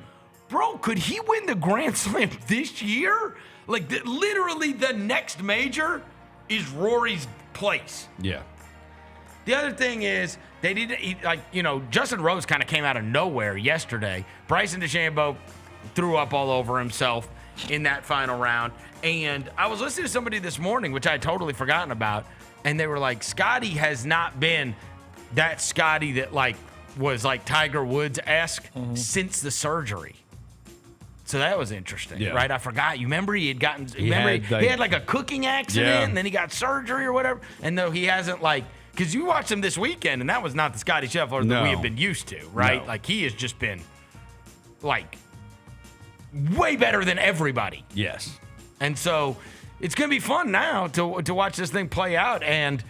bro, could he win the Grand Slam this year? Like, literally the next major is Rory's place. Yeah. The other thing is, they didn't, Justin Rose kind of came out of nowhere yesterday. Bryson DeChambeau threw up all over himself in that final round. And I was listening to somebody this morning, which I had totally forgotten about, and they were like, Scotty has not been that Scotty that, like, was like Tiger Woods-esque since the surgery. So that was interesting, right? I forgot. You remember he had gotten, he had like a cooking accident, and then he got surgery or whatever. And though he hasn't, like, Because you watched him this weekend, and that was not the Scotty Scheffler that we have been used to, right? No. Like, he has just been, like, way better than everybody. Yes. And so it's going to be fun now to watch this thing play out. And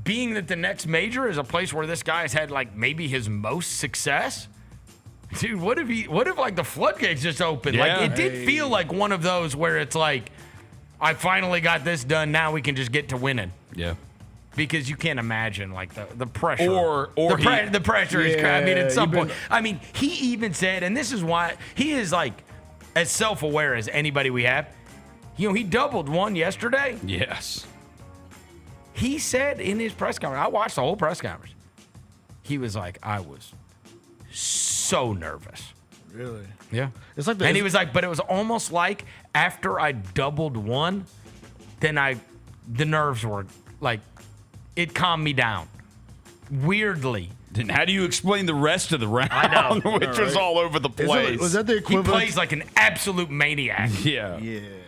being that the next major is a place where this guy has had, like, maybe his most success. Dude, what if like the floodgates just opened? Yeah. Like, it did feel like one of those where it's like, I finally got this done. Now we can just get to winning. Yeah. Because you can't imagine like the pressure. The pressure is. I mean, at some point. I mean, he even said, and this is why he is like as self-aware as anybody we have. You know, he doubled one yesterday. Yes. He said in his press conference, I watched the whole press conference. He was like, I was so nervous. Really? Yeah. It's like and he was like, but it was almost like after I doubled one, then the nerves were like, it calmed me down. Weirdly. Then how do you explain the rest of the round? I know. Which was all over the place. Was that the equivalent? He plays like an absolute maniac. Yeah.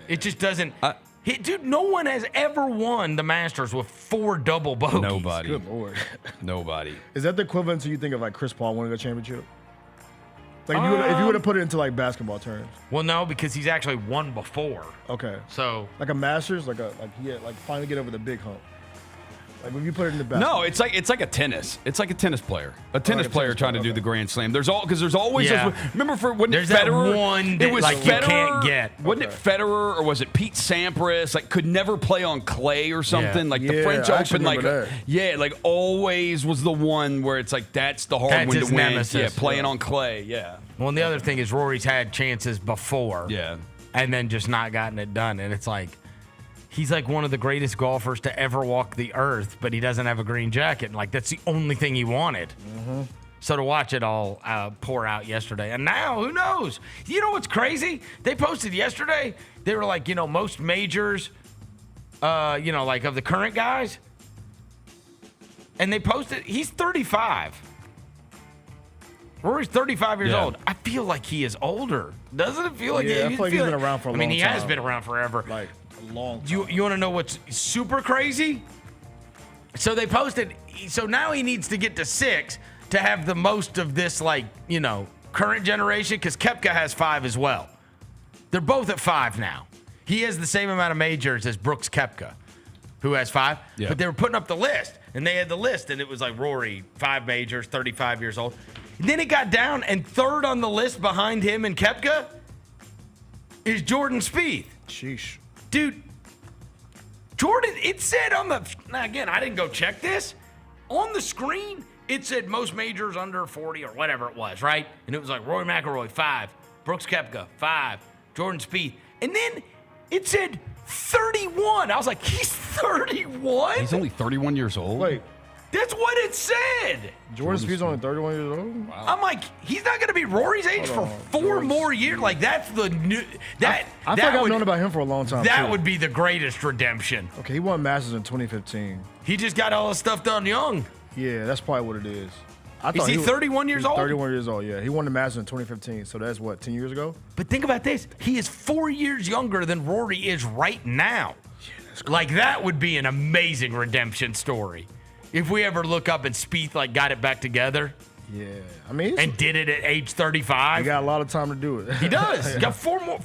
It just doesn't. Dude, no one has ever won the Masters with 4 double bogeys. Nobody. Good Lord. Nobody. Is that the equivalent to you think of like Chris Paul winning a championship? Like if you would have put it into like basketball terms. Well, no, because he's actually won before. Okay. So like a Masters, he had finally get over the big hump. Like when you put it in the basketball. No, it's like a tennis. It's like a tennis player. A tennis player trying to do the Grand Slam. There's always remember wasn't there's it Federer? That one that it was like Federer, you can't get. Wasn't it Federer or was it Pete Sampras? Like could never play on clay or something. Like the French Open, like always was the one where it's like that's the hard one to win. Nemesis. Yeah, playing on clay. Yeah. Well, and the other thing is Rory's had chances before. Yeah. And then just not gotten it done, and it's like. He's like one of the greatest golfers to ever walk the earth, but he doesn't have a green jacket. And like that's the only thing he wanted. Mm-hmm. So to watch it all pour out yesterday, and now who knows? You know what's crazy? They posted yesterday. They were like, most majors, like of the current guys, and they posted he's 35. Rory's 35 years old. I feel like he is older. Doesn't it feel like? Yeah, I feel like he's been around for a long time. I mean, he has been around forever. Like a long time. You want to know what's super crazy? So they posted. So now he needs to get to 6 to have the most of this, current generation. Because Koepka has 5 as well. They're both at 5 now. He has the same amount of majors as Brooks Koepka, who has 5. Yeah. But they were putting up the list, and they had the list, and it was like Rory, 5 majors, 35 years old. And then it got down, and third on the list behind him and Koepka is Jordan Spieth. Sheesh. Dude, Jordan, it said on the, now again, I didn't go check this. On the screen, it said most majors under 40 or whatever it was, right? And it was like Rory McIlroy, 5. Brooks Koepka, 5. Jordan Spieth. And then it said 31. I was like, he's 31? He's only 31 years old? Wait. That's what it said. Jordan Spieth's only 31 years old? Wow. I'm like, he's not going to be Rory's age for 4 more years. Like, that's the new. I feel like I've known about him for a long time. That would be the greatest redemption. Okay, he won Masters in 2015. He just got all his stuff done young. Yeah, that's probably what it is. Is he 31 years old? 31 years old, yeah. He won the Masters in 2015, so that's what, 10 years ago? But think about this. He is 4 years younger than Rory is right now. Yeah, that's cool. Like, that would be an amazing redemption story. If we ever look up and Spieth, got it back together. Yeah. I mean, and did it at age 35. He got a lot of time to do it. He does. He got 4 more.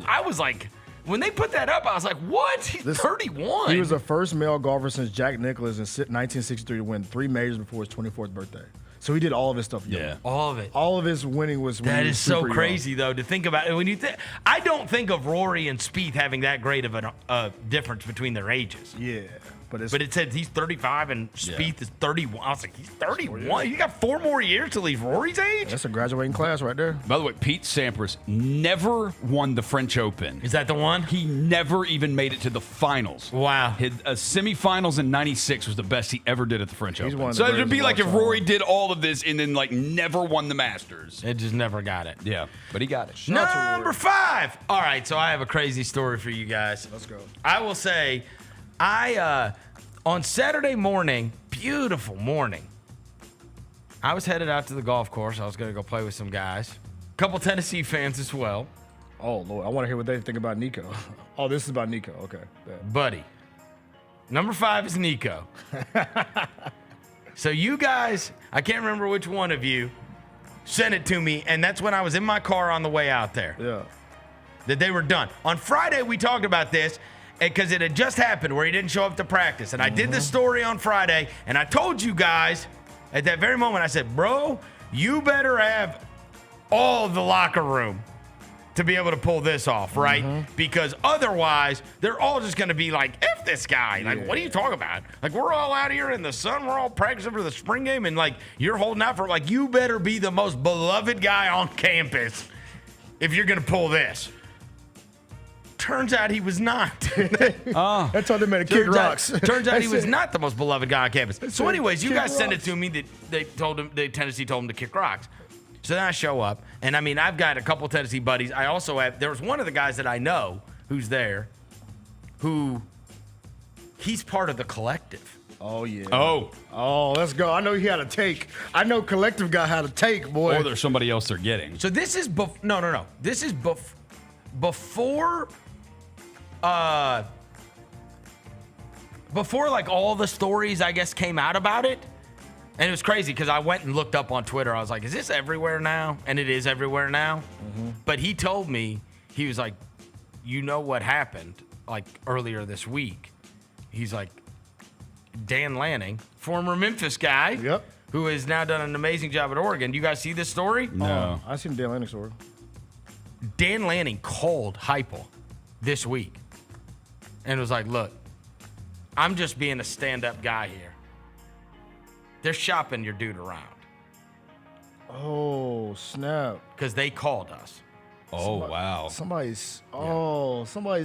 I was like, when they put that up, I was like, what? He's 31. He was the first male golfer since Jack Nicklaus in 1963 to win 3 majors before his 24th birthday. So he did all of his stuff young. Yeah. All of it. All of his winning was when that he was is so super crazy, young. though, to think about it. When you I don't think of Rory and Spieth having that great of a difference between their ages. Yeah. But it said he's 35 and Spieth is 31. I was like, he's 31. You got 4 more years till he's Rory's age? That's a graduating class right there. By the way, Pete Sampras never won the French Open. Is that the one? He never even made it to the finals. Wow. His semifinals in '96 was the best he ever did at the French Open. So it would be like if Rory did all of this and then never won the Masters. It just never got it. Yeah, but he got it. Number 5. All right, so I have a crazy story for you guys. Let's go. I will say, on Saturday morning, beautiful morning, I was headed out to the golf course. I was going to go play with some guys. A couple Tennessee fans as well. Oh, Lord. I want to hear what they think about Nico. Oh, this is about Nico. Okay. Yeah. Buddy, Number 5 is Nico. So you guys, I can't remember which one of you sent it to me, and that's when I was in my car on the way out there. Yeah. That they were done. On Friday, we talked about this because it had just happened where he didn't show up to practice. And I did the story on Friday, and I told you guys at that very moment, I said, bro, you better have all the locker room to be able to pull this off, right? Because otherwise, they're all just going to be like, F this guy. Like, what are you talking about? Like, we're all out here in the sun. We're all practicing for the spring game, and, like, you're holding out for, like, you better be the most beloved guy on campus if you're going to pull this. Turns out he was not. That's how they made it kick rocks. Turns out he was not the most beloved guy on campus. So anyways, you guys sent it to me that Tennessee told him to kick rocks. So then I show up, and I mean, I've got a couple Tennessee buddies. I also have, there was one of the guys that I know who's there, he's part of the collective. Oh, yeah. Oh, let's go. I know he had a take. I know collective guy had a take, boy. or there's somebody else they're getting. So this is, no. This is before like all the stories, I guess, came out about it. And it was crazy because I went and looked up on Twitter. I was like, is this everywhere now? And it is everywhere now. But he told me, he was like, you know what happened like earlier this week? He's like, Dan Lanning, former Memphis guy, who has now done an amazing job at Oregon. Do you guys see this story? No. I seen Dan Lanning's story. Dan Lanning called Heupel this week and was like, look, I'm just being a stand-up guy here. They're shopping your dude around. Oh, snap. Because they called us. Wow. Somebody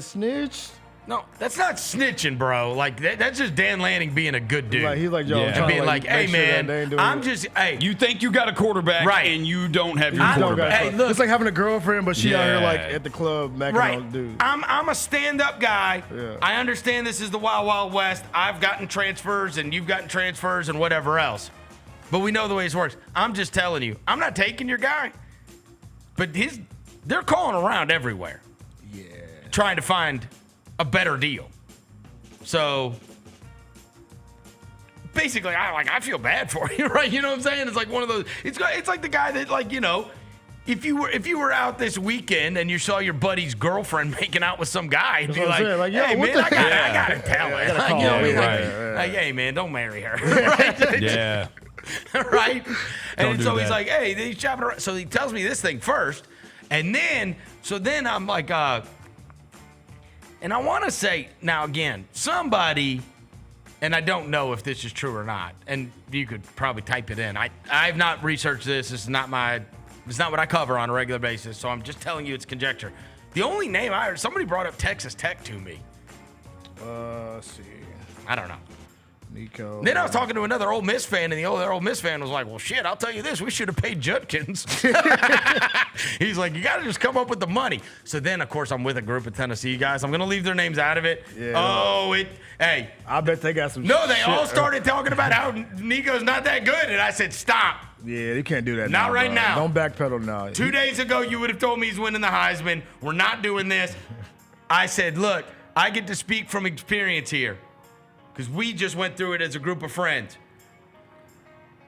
snitched? No, that's not snitching, bro. Like, that's just Dan Lanning being a good dude. He's like, yo, Yeah. I'm And trying being to, like, hey, make sure that they ain't man, doing I'm it. just, hey. You think you got a quarterback, Right. and you don't have your I don't quarterback. Hey, look. It's like having a girlfriend, but she out here like Yeah. at the club macking Right. on dudes. I'm a stand-up guy. Yeah. I understand this is the Wild Wild West. I've gotten transfers, and you've gotten transfers, and whatever else. But we know the way this works. I'm just telling you, I'm not taking your guy. But they're calling around everywhere. Yeah. Trying to find a better deal. So basically, I feel bad for you, right? You know what I'm saying? It's like one of those. It's like the guy that, like, you know, if you were out this weekend and you saw your buddy's girlfriend making out with some guy, and be like, yo, hey what man, the- I gotta tell her. Like, you know what I mean? Like, hey man, don't marry her. Right? Yeah. Right? And do so he's that. like, hey, he's shopping around. So he tells me this thing first, and then I'm like, and I want to say, now again, somebody, and I don't know if this is true or not, and you could probably type it in. I've not researched this. It's not what I cover on a regular basis, so I'm just telling you it's conjecture. The only name I heard, somebody brought up Texas Tech to me. Let's see. I don't know. Nico. Then I was talking to another Ole Miss fan, and the other Ole Miss fan was like, well, shit, I'll tell you this. We should have paid Judkins. He's like, you got to just come up with the money. So then, of course, I'm with a group of Tennessee guys. I'm going to leave their names out of it. Yeah. Hey. I bet they got some No, they shit. all started talking about how Nico's not that good, and I said, stop. Yeah, you can't do that Not now, right bro. now. Don't backpedal now. 2 days ago, you would have told me he's winning the Heisman. We're not doing this. I said, look, I get to speak from experience here because we just went through it as a group of friends.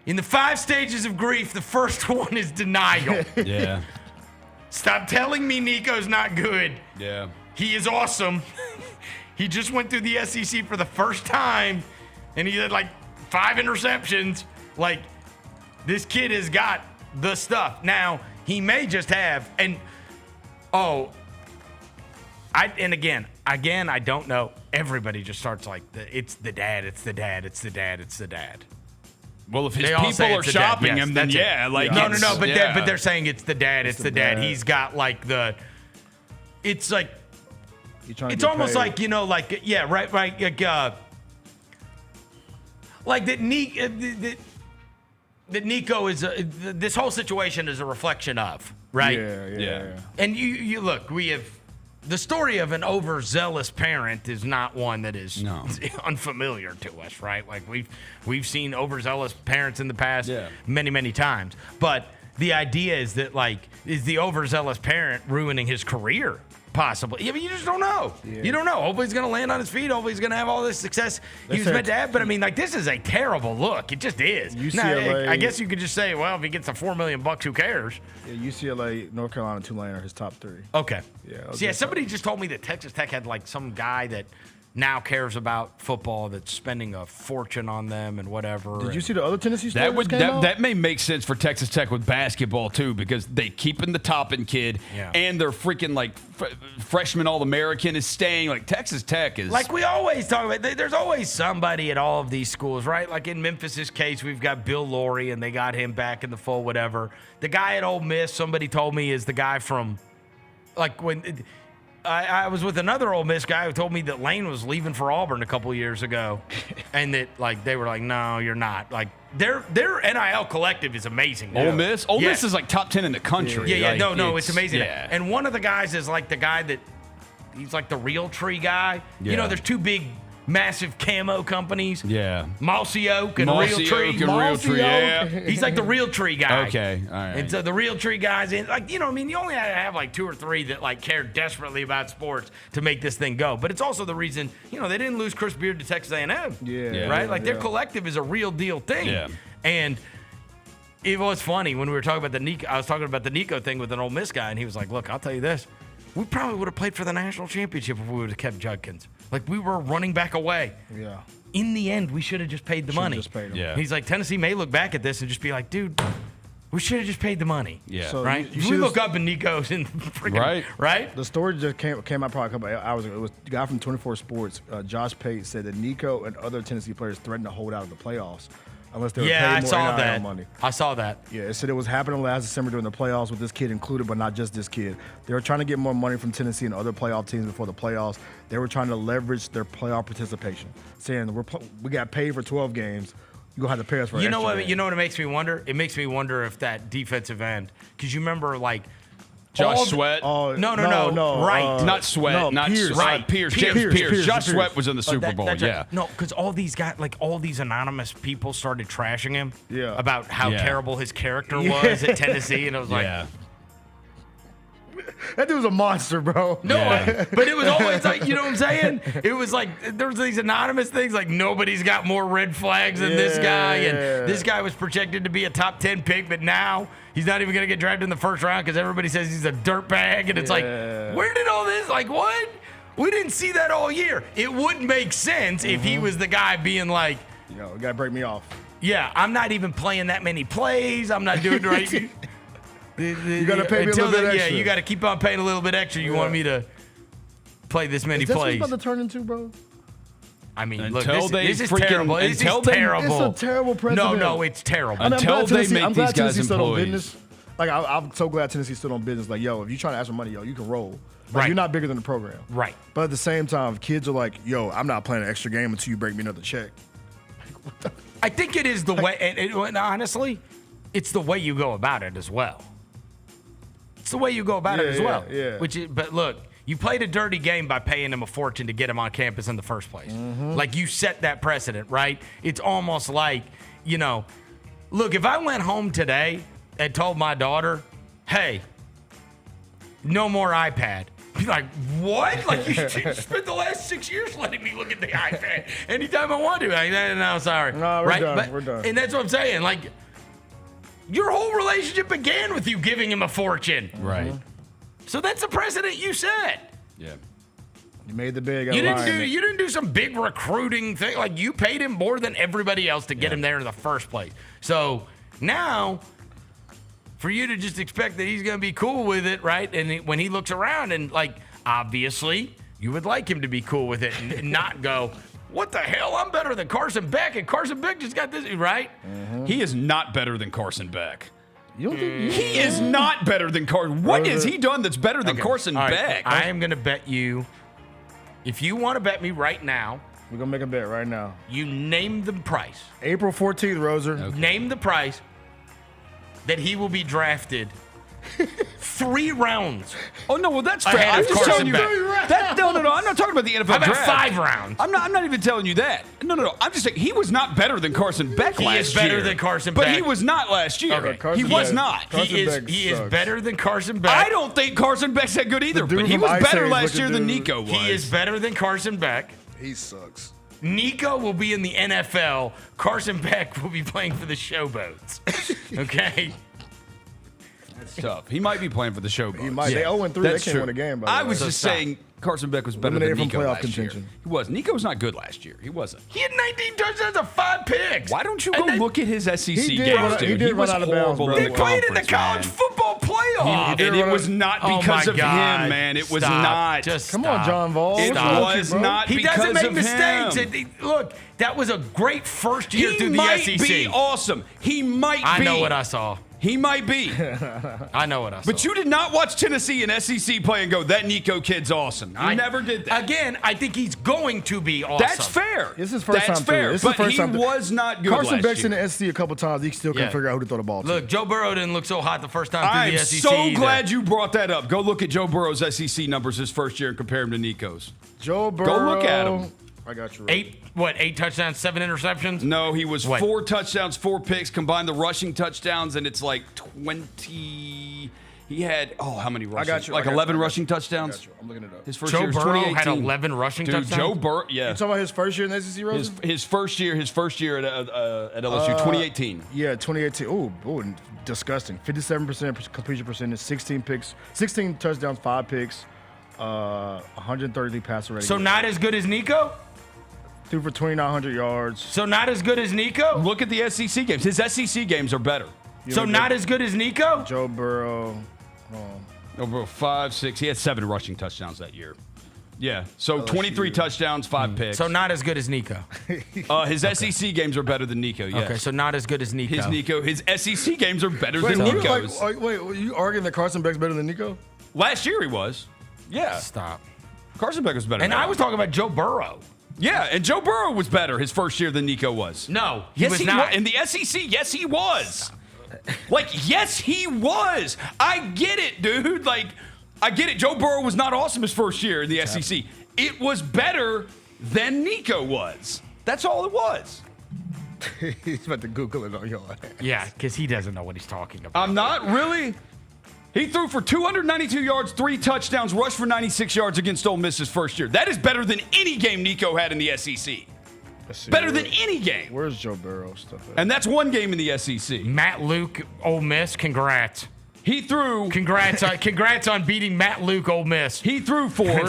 In the 5 stages of grief, the first one is denial. Yeah. Stop telling me Nico's not good. Yeah. He is awesome. He just went through the SEC for the first time, and he had like 5 interceptions. Like, this kid has got the stuff. Now, he may just have, and again, I don't know. Everybody just starts like, it's the dad, it's the dad, it's the dad, it's the dad. Well, if his They all people say are it's the dad. shopping Yes, him, then that's it. yeah, like no, it's- but yeah. they're saying it's the dad, it's the dad. He's got like it's like, it's almost like, you know, like, yeah, right, like that Nico is this whole situation is a reflection of, right? Yeah. And you look, we have the story of an overzealous parent is not one that is unfamiliar to us, right? Like we've seen overzealous parents in the past many times. But the idea is that, like, is the overzealous parent ruining his career Possibly. Yeah, but you just don't know. Yeah. You don't know. Hopefully he's going to land on his feet. Hopefully he's going to have all this success he was meant to have. But, I mean, like, this is a terrible look. It just is. UCLA, now, I guess you could just say, well, if he gets the $4 million, who cares? Yeah, UCLA, North Carolina, Tulane are his top 3. Okay. Yeah. Somebody just told me that Texas Tech had, like, some guy that now cares about football that's spending a fortune on them and whatever. Did you see the other Tennessee stories that may make sense for Texas Tech with basketball too, because they keeping the Toppin kid and their freaking like freshman All-American is staying. Like Texas Tech is like we always talk about. There's always somebody at all of these schools, right? Like in Memphis's case, we've got Bill Laurie, and they got him back in the fold. Whatever. The guy at Ole Miss, somebody told me, is the guy from like when. I was with another Ole Miss guy who told me that Lane was leaving for Auburn a couple years ago, and that like they were like, no, you're not. Like their NIL collective is amazing. Ole Miss, Ole Miss is like top 10 in the country. Yeah, like, it's amazing. Yeah. And one of the guys is like the guy that he's like the Real Tree guy. Yeah. You know, there's two big, massive camo companies. Yeah, Mossy Oak and Mossy Real Tree. Real Tree. Yeah, he's like the Real Tree guy. Okay, all right. And so the Real Tree guys, and like, you know, I mean, you only had to have like 2 or 3 that like care desperately about sports to make this thing go. But it's also the reason, you know, they didn't lose Chris Beard to Texas A&M. Right? Like their collective is a real deal thing. Yeah. And it was funny when we were talking about the Nico. I was talking about the Nico thing with an Ole Miss guy, and he was like, "Look, I'll tell you this: we probably would have played for the national championship if we would have kept Judkins. Like we were running back away. Yeah. In the end, we should have just paid the money. Just paid him. Yeah. He's like, Tennessee may look back at this and just be like, dude, we should have just paid the money. Yeah. So Right? you We look up and Nico's in freaking right. The story just came out probably a couple hours ago. It was a guy from 24 Sports, Josh Pate, said that Nico and other Tennessee players threatened to hold out of the playoffs unless they were paid more NIL money. I saw that. Yeah, it said it was happening last December during the playoffs with this kid included, but not just this kid. They were trying to get more money from Tennessee and other playoff teams before the playoffs. They were trying to leverage their playoff participation, saying we got paid for 12 games. You're going to have to pay us for You know extra what? games. You know what it makes me wonder? It makes me wonder if that defensive end, because you remember like Josh Sweat. Oh, No. Right. Not Sweat. no, not Pierce. Right. Pierce. James Pierce. Josh Sweat was in the Super Bowl. That's Yeah. right. No, because all these guys, like all these anonymous people, started trashing him. Yeah. About how Yeah. terrible his character was at Tennessee, and it was like, Yeah. That dude was a monster, bro. no, Yeah. but it was always like, you know what I'm saying? It was like there was these anonymous things like nobody's got more red flags than this guy, and this guy was projected to be a top 10 pick, but now he's not even going to get drafted in the first round because everybody says he's a dirtbag, and it's like, where did all this? Like, what? We didn't see that all year. It would make sense if he was the guy being like, Yo, you got to break me off. yeah, I'm not even playing that many plays. I'm not doing right. You got to pay me a little bit extra. Yeah, you got to keep on paying a little bit extra. You want me to play this many Is that what plays? it's about to turn into, bro? I mean, Until look, they this is freaking- terrible. This until is they- terrible. It's a terrible precedent. No, it's terrible. I'm Until glad they Tennessee- make I'm glad these guys Tennessee stood on employees. business. Like I'm so glad Tennessee stood on business. Like, yo, if you're trying to ask for money, yo, you can roll. Like, Right. You're not bigger than the program. Right. But at the same time, kids are like, yo, I'm not playing an extra game until you break me another check. I think it is the way, and honestly, it's the way you go about it as well. It's the way you go about it as well. Yeah. But look, you played a dirty game by paying him a fortune to get him on campus in the first place. Like you set that precedent, right? It's almost like, you know, look, if I went home today and told my daughter, hey, no more iPad. Be like, what? Like you spent the last 6 years letting me look at the iPad anytime I want to. Like, no, sorry. No, we're done. We're done. And that's what I'm saying. Like, your whole relationship began with you giving him a fortune. Right. So that's the precedent you set. Yeah. You made the big. You didn't do some big recruiting thing. Like you paid him more than everybody else to get him there in the first place. So now, for you to just expect that he's going to be cool with it, right? And when he looks around and like, obviously, you would like him to be cool with it and not go, what the hell? I'm better than Carson Beck, and Carson Beck just got this, right? He is not better than Carson Beck. You don't think He is not better than Carson. What has he done that's better than Carson All right, Beck? I am going to bet you, if you want to bet me right now, we're gonna make a bet right now. you name the price. April 14th, Roser. Name the price that he will be drafted 3 rounds. Oh no, well that's fair. Ahead I'm of just telling Carson you Beck. no. I'm not talking about the NFL How about draft. 5 rounds? I'm not even telling you that. No. I'm just saying he was not better than Carson Beck He last year. is better than Carson but Beck. he was not last year. Okay. He was not. He is better than Carson Beck. I don't think Carson Beck's that good either, but he was better last year than Nico was. He is better than Carson Beck. He sucks. Nico will be in the NFL. Carson Beck will be playing for the Showboats. Okay? That's tough. He might be playing for the Showboats. He might. They 0-3. They can't win a game, by the I way. was So just stop. saying Carson Beck was better Eliminated than from Nico playoff last year. contention. He was. Nico was not good last year. He wasn't. He had 19 touchdowns and 5 picks. Why don't you go look at his SEC games, dude? He did was run out of bounds, horrible bro. in They the played in the conference, college man. football playoff. And it was not because of him, man. It was not. Just Come on, John Vol. It Stop. was not He because doesn't make of mistakes. him. Look, that was a great first year He through the might SEC. be awesome. He might be. I know what I saw. He might be. I know what I saw. But you did not watch Tennessee and SEC play and go, that Nico kid's awesome. You never did that. Again, I think he's going to be awesome. That's fair. This is his first That's time fair. through. This is But his first he time through. was not good Carson last Beck's year. in the SEC a couple times. He still can't figure out who to throw the ball to. Look, Joe Burrow didn't look so hot the first time through I'm the SEC. so either. glad you brought that up. Go look at Joe Burrow's SEC numbers his first year and compare him to Nico's. Joe Burrow. Go look at him. I got you. 8 touchdowns, 7 interceptions? No, he was What? 4 touchdowns, 4 picks. Combine the rushing touchdowns, and it's like 20. He had, how many rushing? got you. Like I got 11 you. rushing touchdowns? I got you. I'm looking it up. His first Joe year was Burrow 2018. had 11 rushing Dude, touchdowns? Joe Burrow, yeah. You talking about his first year in the SEC, Rose? His first year at LSU, 2018. Yeah, 2018. Oh, disgusting. 57% completion percentage, 16 picks, 16 touchdowns, 5 picks, 130 passer rating. So not as good as Nico? Threw for 2,900 yards. So not as good as Nico? Look at the SEC games. His SEC games are better. So not as good as Nico? Joe Burrow. Over 5, 6. He had 7 rushing touchdowns that year. Yeah. So 23 touchdowns, 5 picks. So not as good as Nico. His SEC games are better than Nico. Yes. Okay, so not as good as Nico. His SEC games are better Wait, than wait, Nico's. were you arguing that Carson Beck's better than Nico? Last year he was. Yeah. Stop. Carson Beck was better. And than I was talking about Joe Burrow. Yeah, and Joe Burrow was better his first year than Nico was. No, he yes, was he not. was. In the SEC, yes, he was. Yes, he was. I get it, dude. I get it. Joe Burrow was not awesome his first year in the SEC. It was better than Nico was. That's all it was. He's about to Google it on your ass. Yeah, because he doesn't know what he's talking about. I'm not really. He threw for 292 yards, 3 touchdowns, rushed for 96 yards against Ole Miss his first year. That is better than any game Nico had in the SEC. Better than any game. Where's Joe Burrow stuff at? And that's one game in the SEC. Matt Luke, Ole Miss, congrats. He threw. Congrats on beating Matt Luke, Ole Miss. He threw for.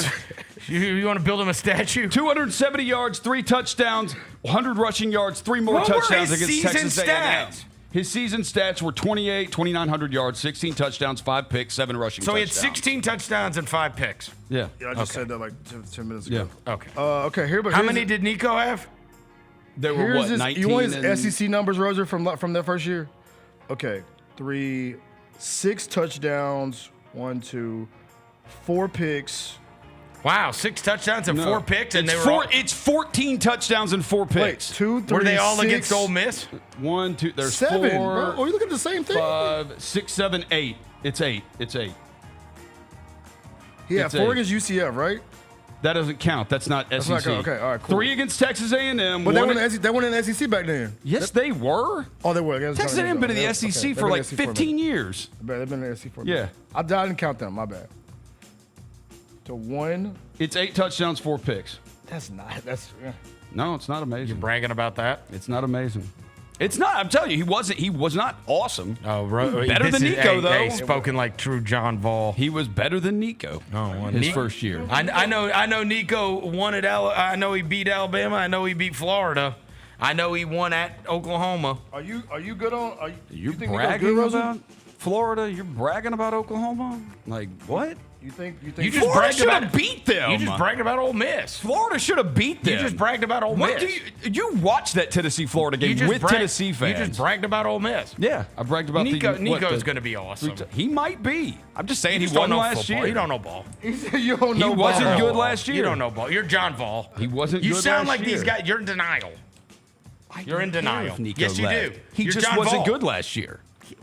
You want to build him a statue? 270 yards, 3 touchdowns, 100 rushing yards, 3 more What were touchdowns his against season Texas A&M. stats? His season stats were 2,900 yards, 16 touchdowns, 5 picks, 7 rushing So he touchdowns. had 16 touchdowns and 5 picks. Yeah. Yeah, I just said that like 10 minutes ago. Yeah. Okay. Okay, here, but How here's many it. did Nico have? There were, Here's his, 19? you want his and- SEC numbers, Roser, from that first year? Okay, 6 touchdowns, 1, 2, 4 picks. Wow, 6 touchdowns and No. 4 picks, and it's they were all, It's 14 touchdowns and 4 Wait, picks. 2, 3, were they all 6, against Ole Miss? 1, 2, there's 7. 4, Bro, are you looking at the same thing? 5, 6, 7, 8. It's 8. It's 8. He had it's 4 8. against UCF, right? That doesn't count. That's not SEC. not count. Okay, all right, cool. 3 against Texas A&M. But they one- went in the SEC back then. Yes, they were. Oh, they were. I guess Texas A&M been in the SEC Okay, they've for been in like the SEC for a 15 minute. years. They've been in the SEC for a Yeah. minute. I didn't count them. My bad. To 1. It's 8 touchdowns, 4 picks. That's not. That's. No, it's not You amazing. bragging about that? It's not amazing. It's not. I'm telling you, he was not awesome. Oh, Better than Nico, though. Hey, spoken like true John Vol. He was better than Nico. His first year. I know Nico won at I know he beat Alabama. I know he beat Florida. I know he won at Oklahoma. Are you good on? You're think Nico's bragging good, Rosie? about Florida. You're bragging about Oklahoma. Like what? You think You just Florida bragged should about have beat them. You just bragged about Ole Miss. Florida should have beat them. You just bragged about Ole What Miss. do you watched that Tennessee-Florida game with Tennessee fans? You just bragged about Ole Miss. Yeah, I bragged about Nico's going to be awesome. He might be. I'm just saying You he just won don't know last football. year. You don't know ball. you don't know. He wasn't ball. good last year. You don't know ball. You're John Vol. He wasn't You good sound last like these year. guys. You're in denial. You're in don't care denial. if Nico Yes, you left. do. He You're just John wasn't Vol. good last year.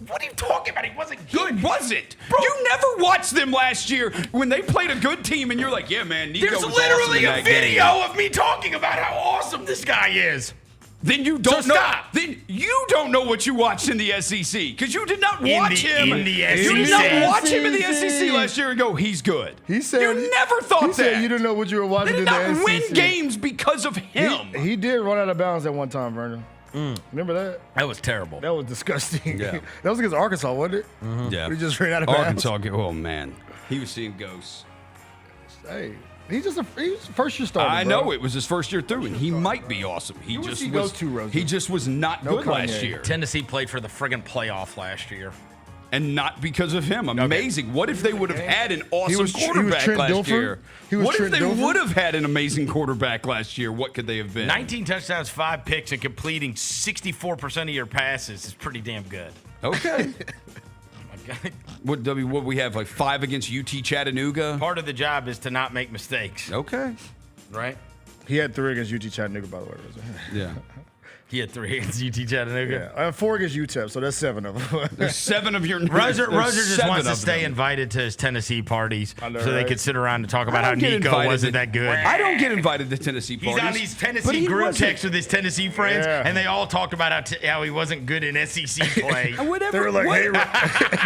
What are you talking about? He wasn't Good, was it? Bro, you never watched them last year when they played a good team, and you're like, yeah, man, Nico There's was literally awesome in a that video game. of me talking about how awesome this guy is. Then you don't know. stop. Then you don't know what you watched in the SEC because you did not watch him. In the You did SEC. not watch him in the SEC last year and go, he's good. He said you never thought he that. said you didn't know what you were watching They in did the not SEC. win games because of him. He did run out of bounds at one time, Vernon. Remember that? That was terrible. That was disgusting. Yeah. That was against Arkansas, wasn't it? Yeah. He just ran out of bounds. Arkansas. Oh man, he was seeing ghosts. Hey, he's a first year starter. I bro. know it was his first year through, and he might be awesome. He Who just he was. go to, Rosie? He just was not No good Kanye. last year, Tennessee played for the friggin' playoff last year. and not because of him. Amazing. What if they would have had an awesome was quarterback Trent last Dilfer? year? He was What Trent if they Dilfer? would have had an amazing quarterback last year? What could they have been? 19 touchdowns, 5 picks, and completing 64% of your passes is pretty damn good. Okay. Oh my God. What we have, like 5 against UT Chattanooga? Part of the job is to not make mistakes, Okay. right? He had 3 against UT Chattanooga, by the way. Yeah. He had 3 against UT Chattanooga. Yeah, 4 against UTEP, so that's 7 of them. There's 7 of your Roger there's just 7 wants to of stay them. invited to his Tennessee parties I know, so they right? could sit around and talk about I how don't get Nico invited wasn't to- that good. I don't get invited to Tennessee He's parties. on these but Tennessee he group wasn't- texts with his Tennessee friends, Yeah. and they all talked about how he wasn't good in SEC play. Whatever, They were like, hey,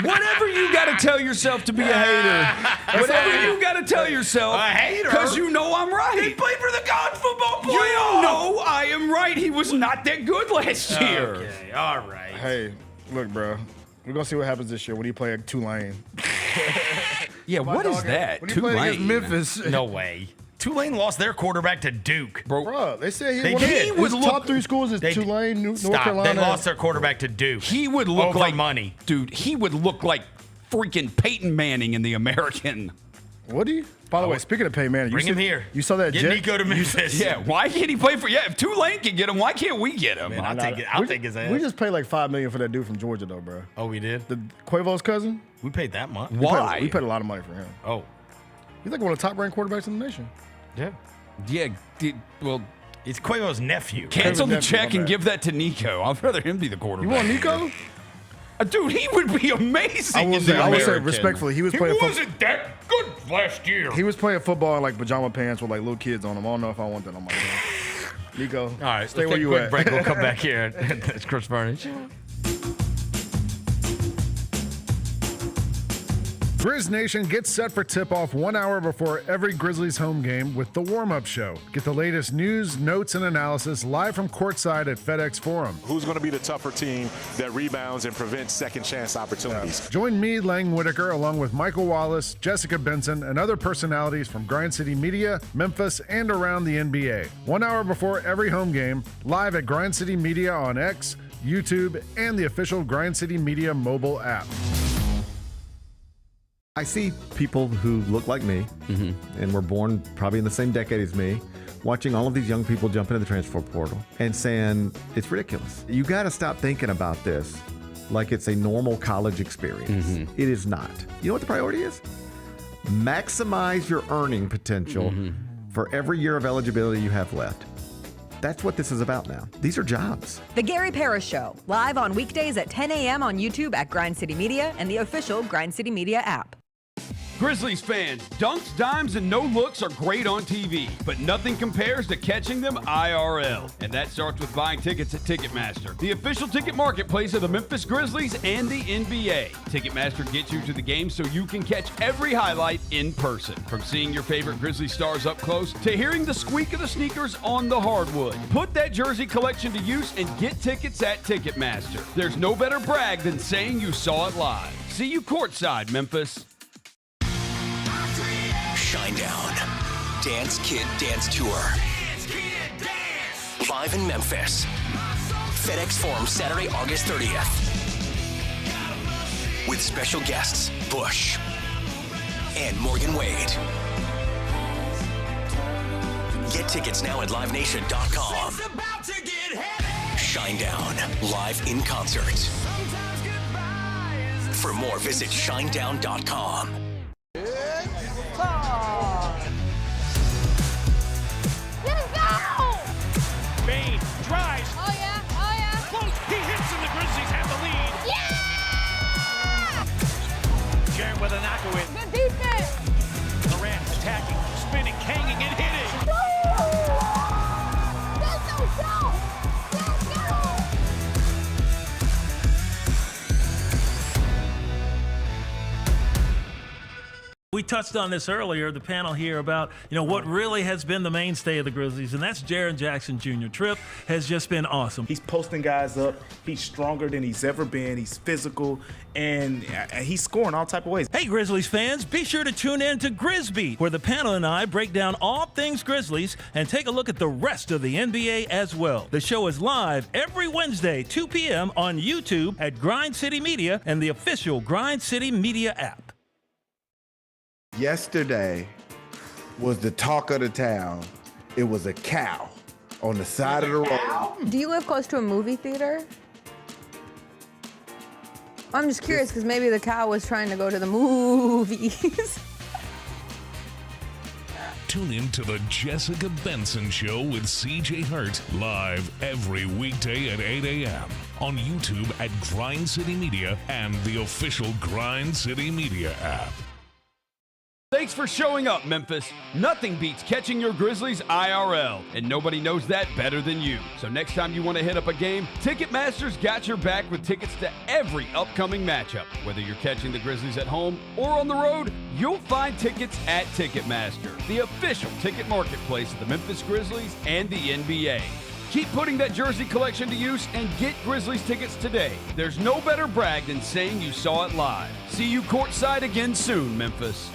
whatever you got to tell yourself to be a hater. Whatever you got to tell yourself. A hater? Because you know I'm He right. played for the college football playoff. You know I am right. He was not that good last year. Okay, all right. hey, look, bro. We're going to see what happens this year when he play at Tulane. Yeah, what is that? When he played against Tulane. Memphis. No way. Tulane lost their quarterback to Duke. Bro, they said They one did. of He would his look- top 3 schools is They- Tulane, North Stop. Carolina. They lost their quarterback to Duke. He would look Over like money. Dude, he would look like freaking Peyton Manning in the American. Would he? By the way, speaking of Peyton Manning, Bring him here. You saw that Get jet? Nico to Memphis. Yeah, why can't he play for? Yeah, if Tulane can get him, why can't we get him? Man, I'll take his ass. We just paid like $5 million for that dude from Georgia, though, bro. Oh, we did? The Quavo's cousin. We paid that much? Why? We paid a lot of money for him. Oh, He's like one of the top-ranked quarterbacks in the nation. yeah. Yeah, well, It's Quavo's nephew. cancel the Nephew, my check and bad. give that to Nico. I'd rather him be the quarterback. You want Nico? Dude, he would be amazing. I will in say, the I will say American. respectfully, he was He playing. wasn't that good last year. He was playing football in like pajama pants with like little kids on him. I don't know if I want that on my team. Nico, All right, stay let's where take you a quick at. break. We'll come back here. That's Chris Vernon. Grizz Nation gets set for tip-off 1 hour before every Grizzlies home game with the warm-up show. Get the latest news, notes, and analysis live from courtside at FedEx Forum. Who's going to be the tougher team that rebounds and prevents second chance opportunities? Join me, Lang Whitaker, along with Michael Wallace, Jessica Benson, and other personalities from Grind City Media, Memphis, and around the NBA. 1 hour before every home game, live at Grind City Media on X, YouTube, and the official Grind City Media mobile app. I see people who look like me and were born probably in the same decade as me, watching all of these young people jump into the transfer portal and saying, it's ridiculous. You got to stop thinking about this like it's a normal college experience. It is not. You know what the priority is? Maximize your earning potential for every year of eligibility you have left. That's what this is about now. These are jobs. The Gary Parrish Show, live on weekdays at 10 a.m. on YouTube at Grind City Media and the official Grind City Media app. Grizzlies fans, dunks, dimes, and no looks are great on TV, but nothing compares to catching them IRL. And that starts with buying tickets at Ticketmaster, the official ticket marketplace of the Memphis Grizzlies and the NBA. Ticketmaster gets you to the game so you can catch every highlight in person. From seeing your favorite Grizzly stars up close to hearing the squeak of the sneakers on the hardwood. Put that jersey collection to use and get tickets at Ticketmaster. There's no better brag than saying you saw it live. See you courtside, Memphis. Shinedown. Dance Kid Dance Tour. Live in Memphis. FedEx Forum, Saturday, August 30th. With special guests, Bush and Morgan Wade. Get tickets now at LiveNation.com. Shinedown, live in concert. For more, visit Shinedown.com. Bain drives. Oh, yeah. Close. He hits and the Grizzlies have the lead. Yeah! We touched on this earlier, the panel here, about what really has been the mainstay of the Grizzlies, and that's Jaren Jackson Jr. Trip has just been awesome. He's posting guys up. He's stronger than he's ever been. He's physical, and he's scoring all type of ways. Hey, Grizzlies fans, be sure to tune in to Grizzbeat, where the panel and I break down all things Grizzlies and take a look at the rest of the NBA as well. The show is live every Wednesday, 2 p.m. on YouTube at Grind City Media and the official Grind City Media app. Yesterday was the talk of the town. It was a cow on the side of the road. Do you live close to a movie theater? I'm just curious because maybe the cow was trying to go to the movies. Tune in to the Jessica Benson Show with CJ Hurt live every weekday at 8 a.m. on YouTube at Grind City Media and the official Grind City Media app. Thanks for showing up, Memphis. Nothing beats catching your Grizzlies IRL, and nobody knows that better than you. So next time you want to hit up a game, Ticketmaster's got your back with tickets to every upcoming matchup. Whether you're catching the Grizzlies at home or on the road, you'll find tickets at Ticketmaster, the official ticket marketplace of the Memphis Grizzlies and the NBA. Keep putting that jersey collection to use and get Grizzlies tickets today. There's no better brag than saying you saw it live. See you courtside again soon, Memphis.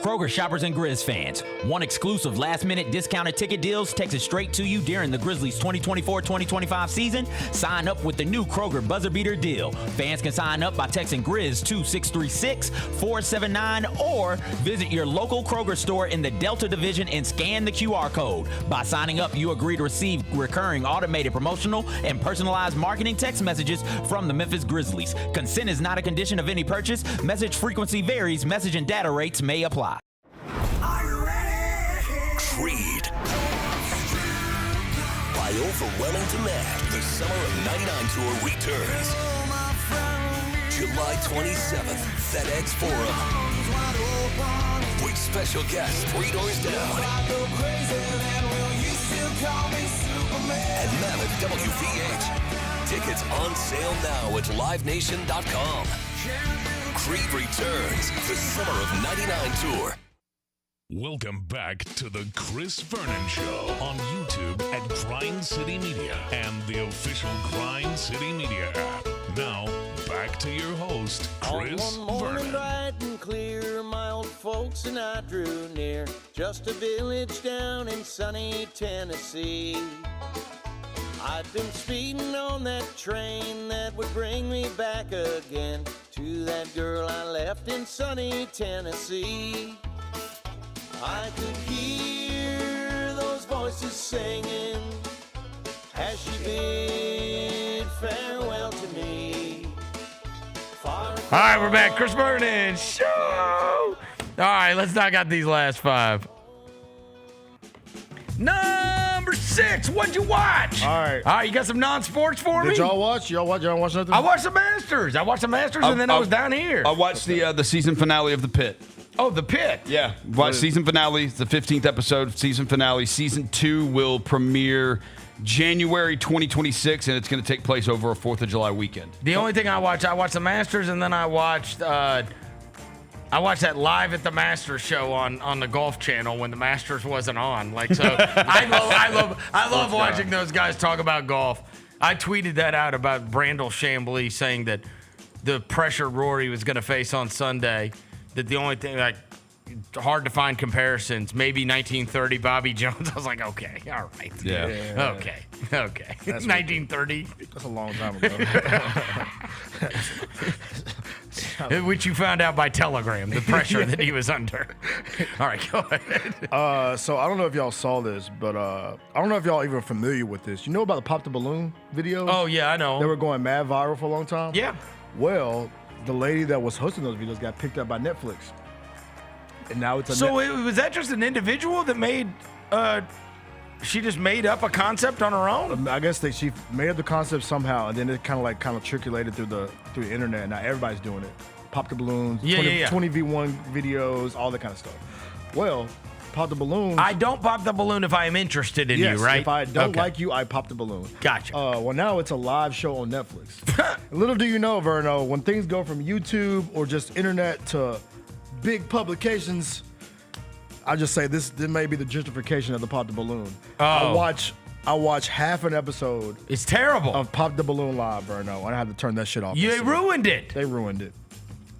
Kroger shoppers and Grizz fans, want exclusive last-minute discounted ticket deals texted straight to you during the Grizzlies 2024-2025 season? Sign up with the new Kroger Buzzer Beater deal. Fans can sign up by texting Grizz to 636-479 or visit your local Kroger store in the Delta Division and scan the QR code. By signing up, you agree to receive recurring automated promotional and personalized marketing text messages from the Memphis Grizzlies. Consent is not a condition of any purchase. Message frequency varies. Message and data rates may apply. Creed. By overwhelming demand, the Summer of '99 tour returns. July 27th, FedEx Forum. With special guests 3 doors down. And Mammoth WVH. Tickets on sale now at livenation.com. Creed returns, the Summer of '99 tour. Welcome back to the Chris Vernon Show on YouTube at Grind City Media and the official Grind City Media app. Now, back to your host, Chris On one morning Vernon. bright and clear, my old folks and I drew near, just a village down in sunny Tennessee. I'd been speeding on that train that would bring me back again to that girl I left in sunny Tennessee. I could hear those voices singing as she bid farewell to me. All right, we're back. Chris Vernon Show. All right, let's knock out these last 5. Number 6, what'd you watch? All right, you got some non-sports for me? Did y'all watch? Y'all watch nothing? I watched the Masters. And then I was down here. I watched the season finale of The Pitt. Oh, The Pitt. Yeah. Watch season finale. It's the 15th episode of season finale. Season 2 will premiere January 2026, and it's going to take place over a 4th of July weekend. The only thing I watched the Masters, and then I watched that Live at the Masters show on the Golf Channel when the Masters wasn't on. Like, so I love watching those guys talk about golf. I tweeted that out about Brandel Chambly saying that the pressure Rory was going to face on Sunday, that the only thing, like, hard to find comparisons, maybe 1930 Bobby Jones. I was like, okay, all right. Yeah. Okay. That's 1930. That's a long time ago. Which you found out by telegram, the pressure that he was under. All right, go ahead. So I don't know if y'all saw this, but I don't know if y'all even familiar with this. You know about the Pop the Balloon video? Oh, yeah, I know. They were going mad viral for a long time? Yeah. Well, the lady that was hosting those videos got picked up by Netflix. And now it's a was that just an individual that made she just made up a concept on her own? I guess she made up the concept somehow, and then it kind of circulated through the internet. Now everybody's doing it. Pop the balloons, 20v1 videos, all that kind of stuff. Well, pop the balloons. I don't pop the balloon if I am interested in you, right? If I don't like you, I pop the balloon. Gotcha. Well, now it's a live show on Netflix. Little do you know, Verno, when things go from YouTube or just internet to big publications. I just say this may be the gentrification of the Pop the Balloon. Oh. I watch half an episode. It's terrible. Of Pop the Balloon Live, Verno. I had to turn that shit off. They ruined it. They ruined it.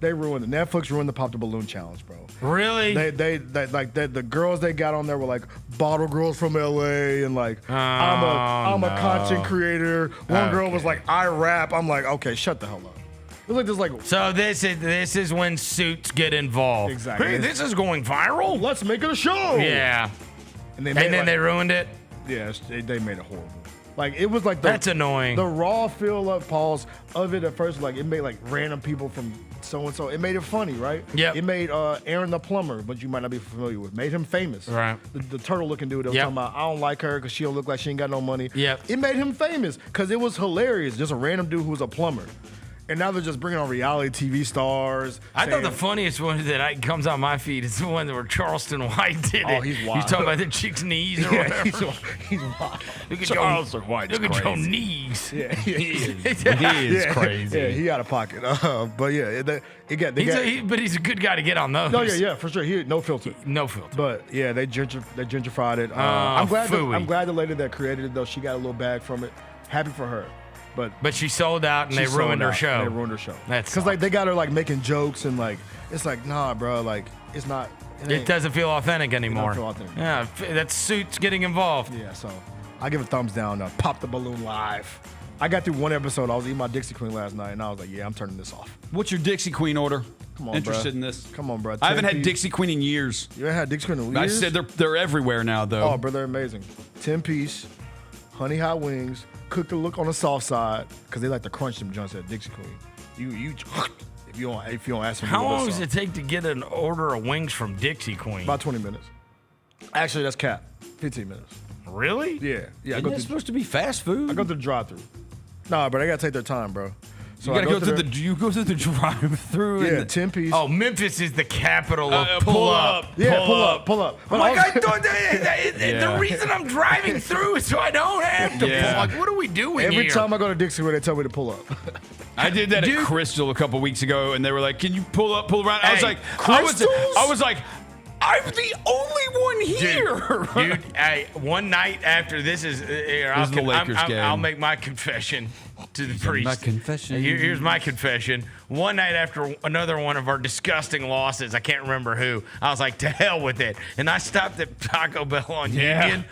Netflix ruined the Pop the Balloon challenge, bro. Really? The girls they got on there were like bottle girls from LA and like I'm a content creator. One girl was like, I rap. I'm like, okay, shut the hell up. It was like So this is when suits get involved. Exactly. Hey, this is going viral. Let's make it a show. Yeah. And then they ruined it. Yeah, they made it horrible. Like it was like that's annoying. The raw feel of pause of it at first, like it made like random people from so and so. It made it funny, right? Yeah. It made Aaron the plumber, but you might not be familiar with, made him famous. Right. The turtle looking dude that was talking about I don't like her because she don't look like she ain't got no money. Yeah. It made him famous because it was hilarious. Just a random dude who was a plumber. And now they're just bringing on reality TV stars. I thought the funniest one that comes on my feed is the one where Charleston White did it. Oh, he's wild. He's talking about the chick's knees or whatever. He's wild. Look at Charleston White's Look at crazy. your knees. Yeah, he is crazy. Yeah, he out of pocket. But yeah, but he's a good guy to get on those. No, yeah, for sure. He no filter. No filter. But yeah, they gentrified it. I'm glad the lady that created it though, she got a little bag from it. Happy for her. But she sold out and they ruined her show. They ruined her show. That's because like they got her like making jokes and like it's like nah, bro. Like it's not. It doesn't feel authentic anymore. It don't feel authentic. Yeah, that's suits getting involved. Yeah, so I give a thumbs down. Pop the Balloon Live. I got through one episode. I was eating my Dixie Queen last night, and I was like, yeah, I'm turning this off. What's your Dixie Queen order? Come on, Interested bruh. in this? Come on, bro. I haven't had Dixie Queen in years. You haven't had Dixie Queen in years? I said they're everywhere now, though. Oh, bro, they're amazing. 10-piece, honey hot wings, cooked to look on the soft side, because they like to crunch them joints at Dixie Queen. You if you don't ask them. How long does it take to get an order of wings from Dixie Queen? About 20 minutes. Actually, that's cap. 15 minutes. Really? Yeah. Isn't that supposed to be fast food? I go through the drive-through. Nah, but I gotta take their time, bro. So you gotta go through you go through the drive-through. Yeah, 10-piece. Oh, Memphis is the capital of pull up. Yeah, pull up. But like I thought, the reason I'm driving through is so I don't have to pull. Like, what are we doing Every here? time I go to Dixie, where they tell me to pull up. I did that at Crystal a couple weeks ago, and they were like, "Can you pull around?" I was Hey, like, Crystals? I was like, I'm the only one here. Dude, one night after this is here, This is the Lakers game. I'll make my confession to the priest. My confession. Here's my confession. One night after another one of our disgusting losses, I can't remember who, I was like, to hell with it. And I stopped at Taco Bell on Union.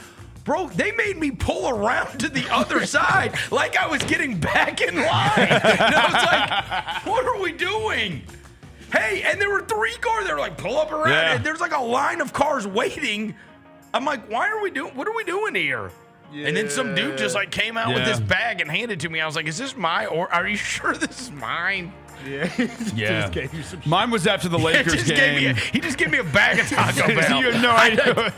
Bro, they made me pull around to the other side like I was getting back in line. And I was like, what are we doing? Hey, and there were 3 cars. They were like, pull up around. Yeah. And there's like a line of cars waiting. I'm like, what are we doing here? Yeah. And then some dude just like came out with this bag and handed it to me. I was like, is this mine? Or are you sure this is mine? Yeah. Yeah. Just gave you some Mine was after the Lakers game. He just gave me a bag of Taco Bell. You have no idea.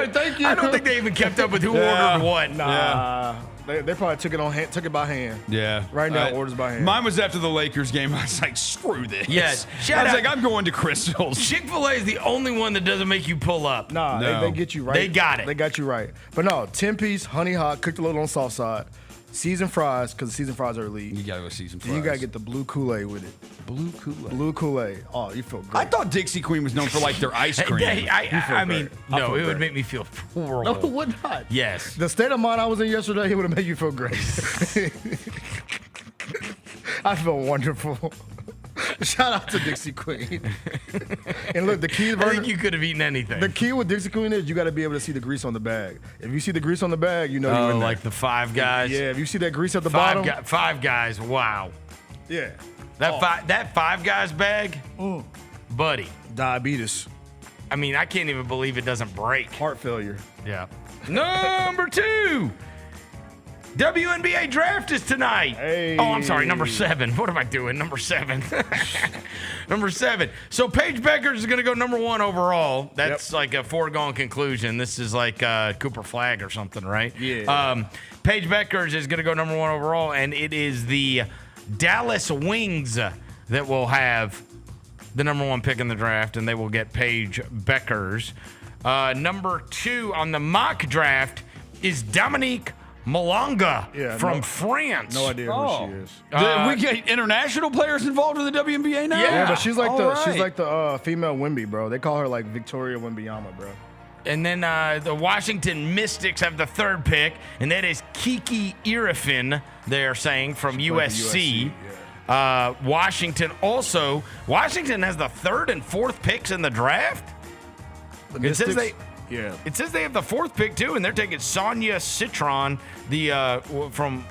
Thank you. I don't think they even kept up with who ordered what. Nah. They probably took it by hand. Yeah. Right now, orders by hand. Mine was after the Lakers game. I was like, screw this. Yes. I was like, I'm going to Crystal's. Chick-fil-A is the only one that doesn't make you pull up. Nah, No. they get you right. They got it. They got you right. But no, 10-piece, honey hot, cooked a little on the soft side. Seasoned fries, because the seasoned fries are elite. You gotta go seasoned Then fries. you gotta get the blue Kool-Aid with it. blue Kool-Aid. Blue Kool-Aid. Oh, you feel great. I thought Dixie Queen was known for like their ice cream. I mean, no, it would make me feel horrible. No, it would not. Yes. The state of mind I was in yesterday, it would have made you feel great. I feel wonderful. Shout out to Dixie Queen. And look, the key, I think you could have eaten anything. The key with Dixie Queen is you got to be able to see the grease on the bag. If you see the grease on the bag, you know you're in there. Like the Five Guys. Yeah, if you see that grease at the bottom. Five Guys. Wow. Yeah. That Five Guys bag, buddy. Diabetes. I mean, I can't even believe it doesn't break. Heart failure. Yeah. Number 2. WNBA Draft is tonight. Hey. Oh, I'm sorry. Number 7. What am I doing? Number 7. Number 7. So Paige Beckers is going to go number 1 overall. That's like a foregone conclusion. This is like Cooper Flagg or something, right? Yeah. Paige Beckers is going to go number 1 overall, and it is the Dallas Wings that will have the number 1 pick in the draft, and they will get Paige Beckers. Number 2 on the mock draft is Dominique Malanga from France. No idea who she is. We get international players involved in the WNBA now? Yeah, but she's like the female Wemby, bro. They call her like Victoria Wembanyama, bro. And then the Washington Mystics have the 3rd pick, and that is Kiki Irifin, they're saying, from USC. Washington has the 3rd and 4th picks in the draft. It says they have the 4th pick too, and they're taking Sonia Citron, from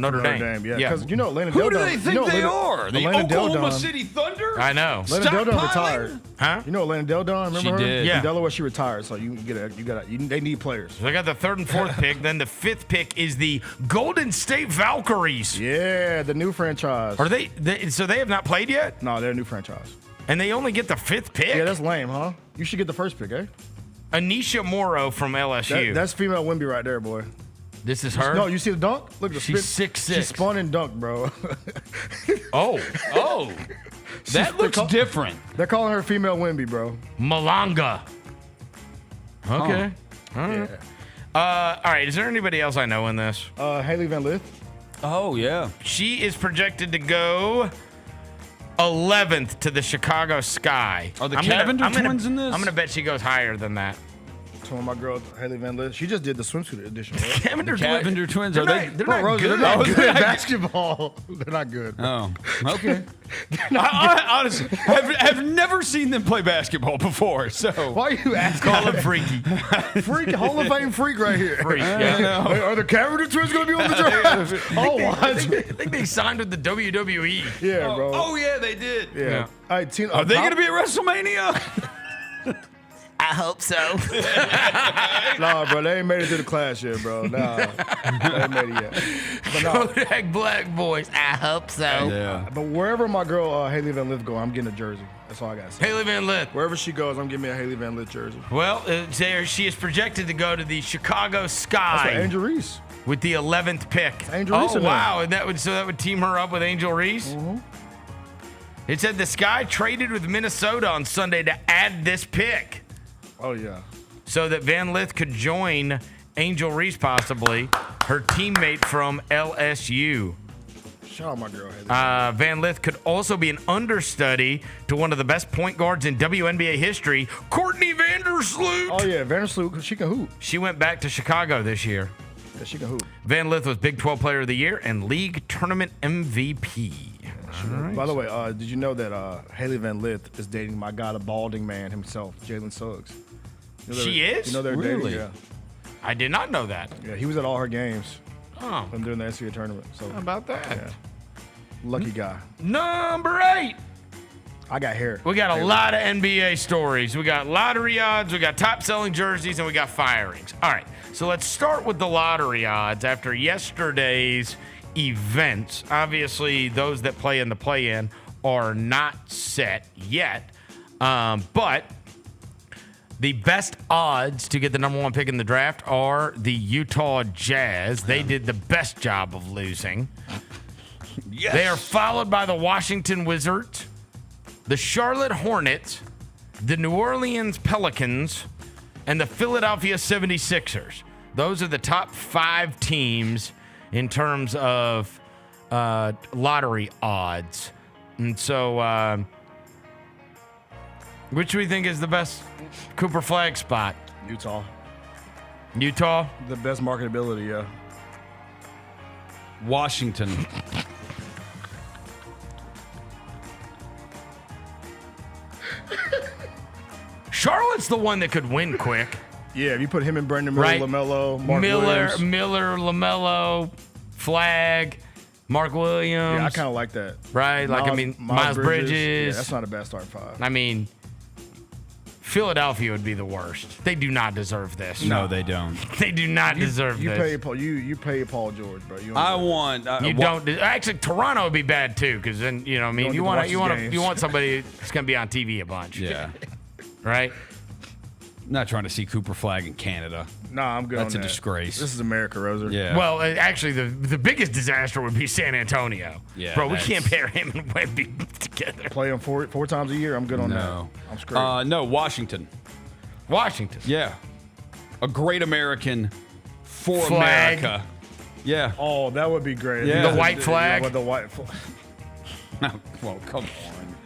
Notre Dame. Yeah, because you know Lana Who Del do they think they are? The Oklahoma City Thunder? I know. Lana Del Don retired. Huh? You know Lana Del Don? Remember her? did. Yeah. In Delaware, she retired. So they need players. So they got the 3rd and 4th pick. Then the 5th pick is the Golden State Valkyries. Yeah, the new franchise. Are they so they have not played yet? No, they're a new franchise. And they only get the 5th pick? Yeah, that's lame, huh? You should get the 1st pick, eh? Anisha Morrow from LSU. That's female Wemby right there, boy. This is her? No, you see the dunk? Look at the She's spin. 6'6". She spun and dunked, bro. That looks different. They're calling her female Wemby, bro. Malanga. Okay. All right. All right. Is there anybody else I know in this? Haley Van Lith. Oh, yeah. She is projected to go 11th to the Chicago Sky. Are the Cavender twins in this? I'm going to bet she goes higher than that. One of my girl, Haley Van Lith. She just did the swimsuit edition. Right? Cavender twins. Are they? They're not good. They're not good at basketball. They're not good. Oh, okay. I honestly have never seen them play basketball before. So why are you asking? Call them freaky. Freak, Hall of Fame freak right here. Freak. Yeah. Are the Cavender twins going to be on the draft? I think they signed with the WWE. Yeah, bro. Oh yeah, they did. Yeah. All right, Tina, Are they going to be at WrestleMania? I hope so. Nah, bro, they ain't made it to the class yet, bro. Nah, they ain't made it yet. But nah. Kodak Black Boys. I hope so. Yeah. But wherever my girl Haley Van Lith go, I'm getting a jersey. That's all I got to say. Haley Van Lith. Wherever she goes, I'm getting me a Haley Van Lith jersey. Well, she is projected to go to the Chicago Sky. That's what Angel Reese. With the 11th pick. Angel Reese. Oh, wow. And that would team her up with Angel Reese? Mm-hmm. It said the Sky traded with Minnesota on Sunday to add this pick. Oh, yeah. So that Van Lith could join Angel Reese, possibly, her teammate from LSU. Shout out my girl, Haley. Van Lith could also be an understudy to one of the best point guards in WNBA history, Courtney Vandersloot. Oh, yeah, Vandersloot, she can hoop. She went back to Chicago this year. Yeah, she can hoop. Van Lith was Big 12 Player of the Year and League Tournament MVP. Right. By the way, did you know that Haley Van Lith is dating my guy, the balding man himself, Jalen Suggs? She is? You know they're Really? dating? Yeah. I did not know that. Yeah, he was at all her games. Oh. When during the NCAA tournament. So How about that? Yeah. Lucky guy. Number 8. I got hair. We got a lot of NBA stories. We got lottery odds, we got top selling jerseys, and we got firings. All right, so let's start with the lottery odds after yesterday's events. Obviously, those that play in the play-in are not set yet, but the best odds to get the number 1 pick in the draft are the Utah Jazz. They did the best job of losing. Yes. They are followed by the Washington Wizards, the Charlotte Hornets, the New Orleans Pelicans, and the Philadelphia 76ers. Those are the top 5 teams in terms of lottery odds. And so, which do we think is the best Cooper Flag spot? Utah. Utah? The best marketability, yeah. Washington. Charlotte's the one that could win quick. Yeah, if you put him and Brandon Miller, Right. LaMelo, Mark Williams. Miller, LaMelo, Flag, Mark Williams. Yeah, I kind of like that. Right? Miles Bridges. Yeah, that's not a bad starting 5. I mean, Philadelphia would be the worst. They do not deserve this. No, they don't. They do not deserve you this. You pay Paul George, bro. You don't. Actually, Toronto would be bad too, because then you know, I mean, you want somebody that's gonna be on TV a bunch. Yeah. Right. Not trying to see Cooper Flag in Canada. Nah, I'm good. That's on a that. disgrace. This is America, Roser. Yeah. Well, actually, the biggest disaster would be San Antonio. Yeah, Bro, we can't pair him and Wemby together. Play him four times a year. I'm good on that. I'm screwed. No, Washington. Washington. Yeah. A great American for Flag. America. Yeah. Oh, that would be great. Yeah. The white flag. With the white flag. Well, come on.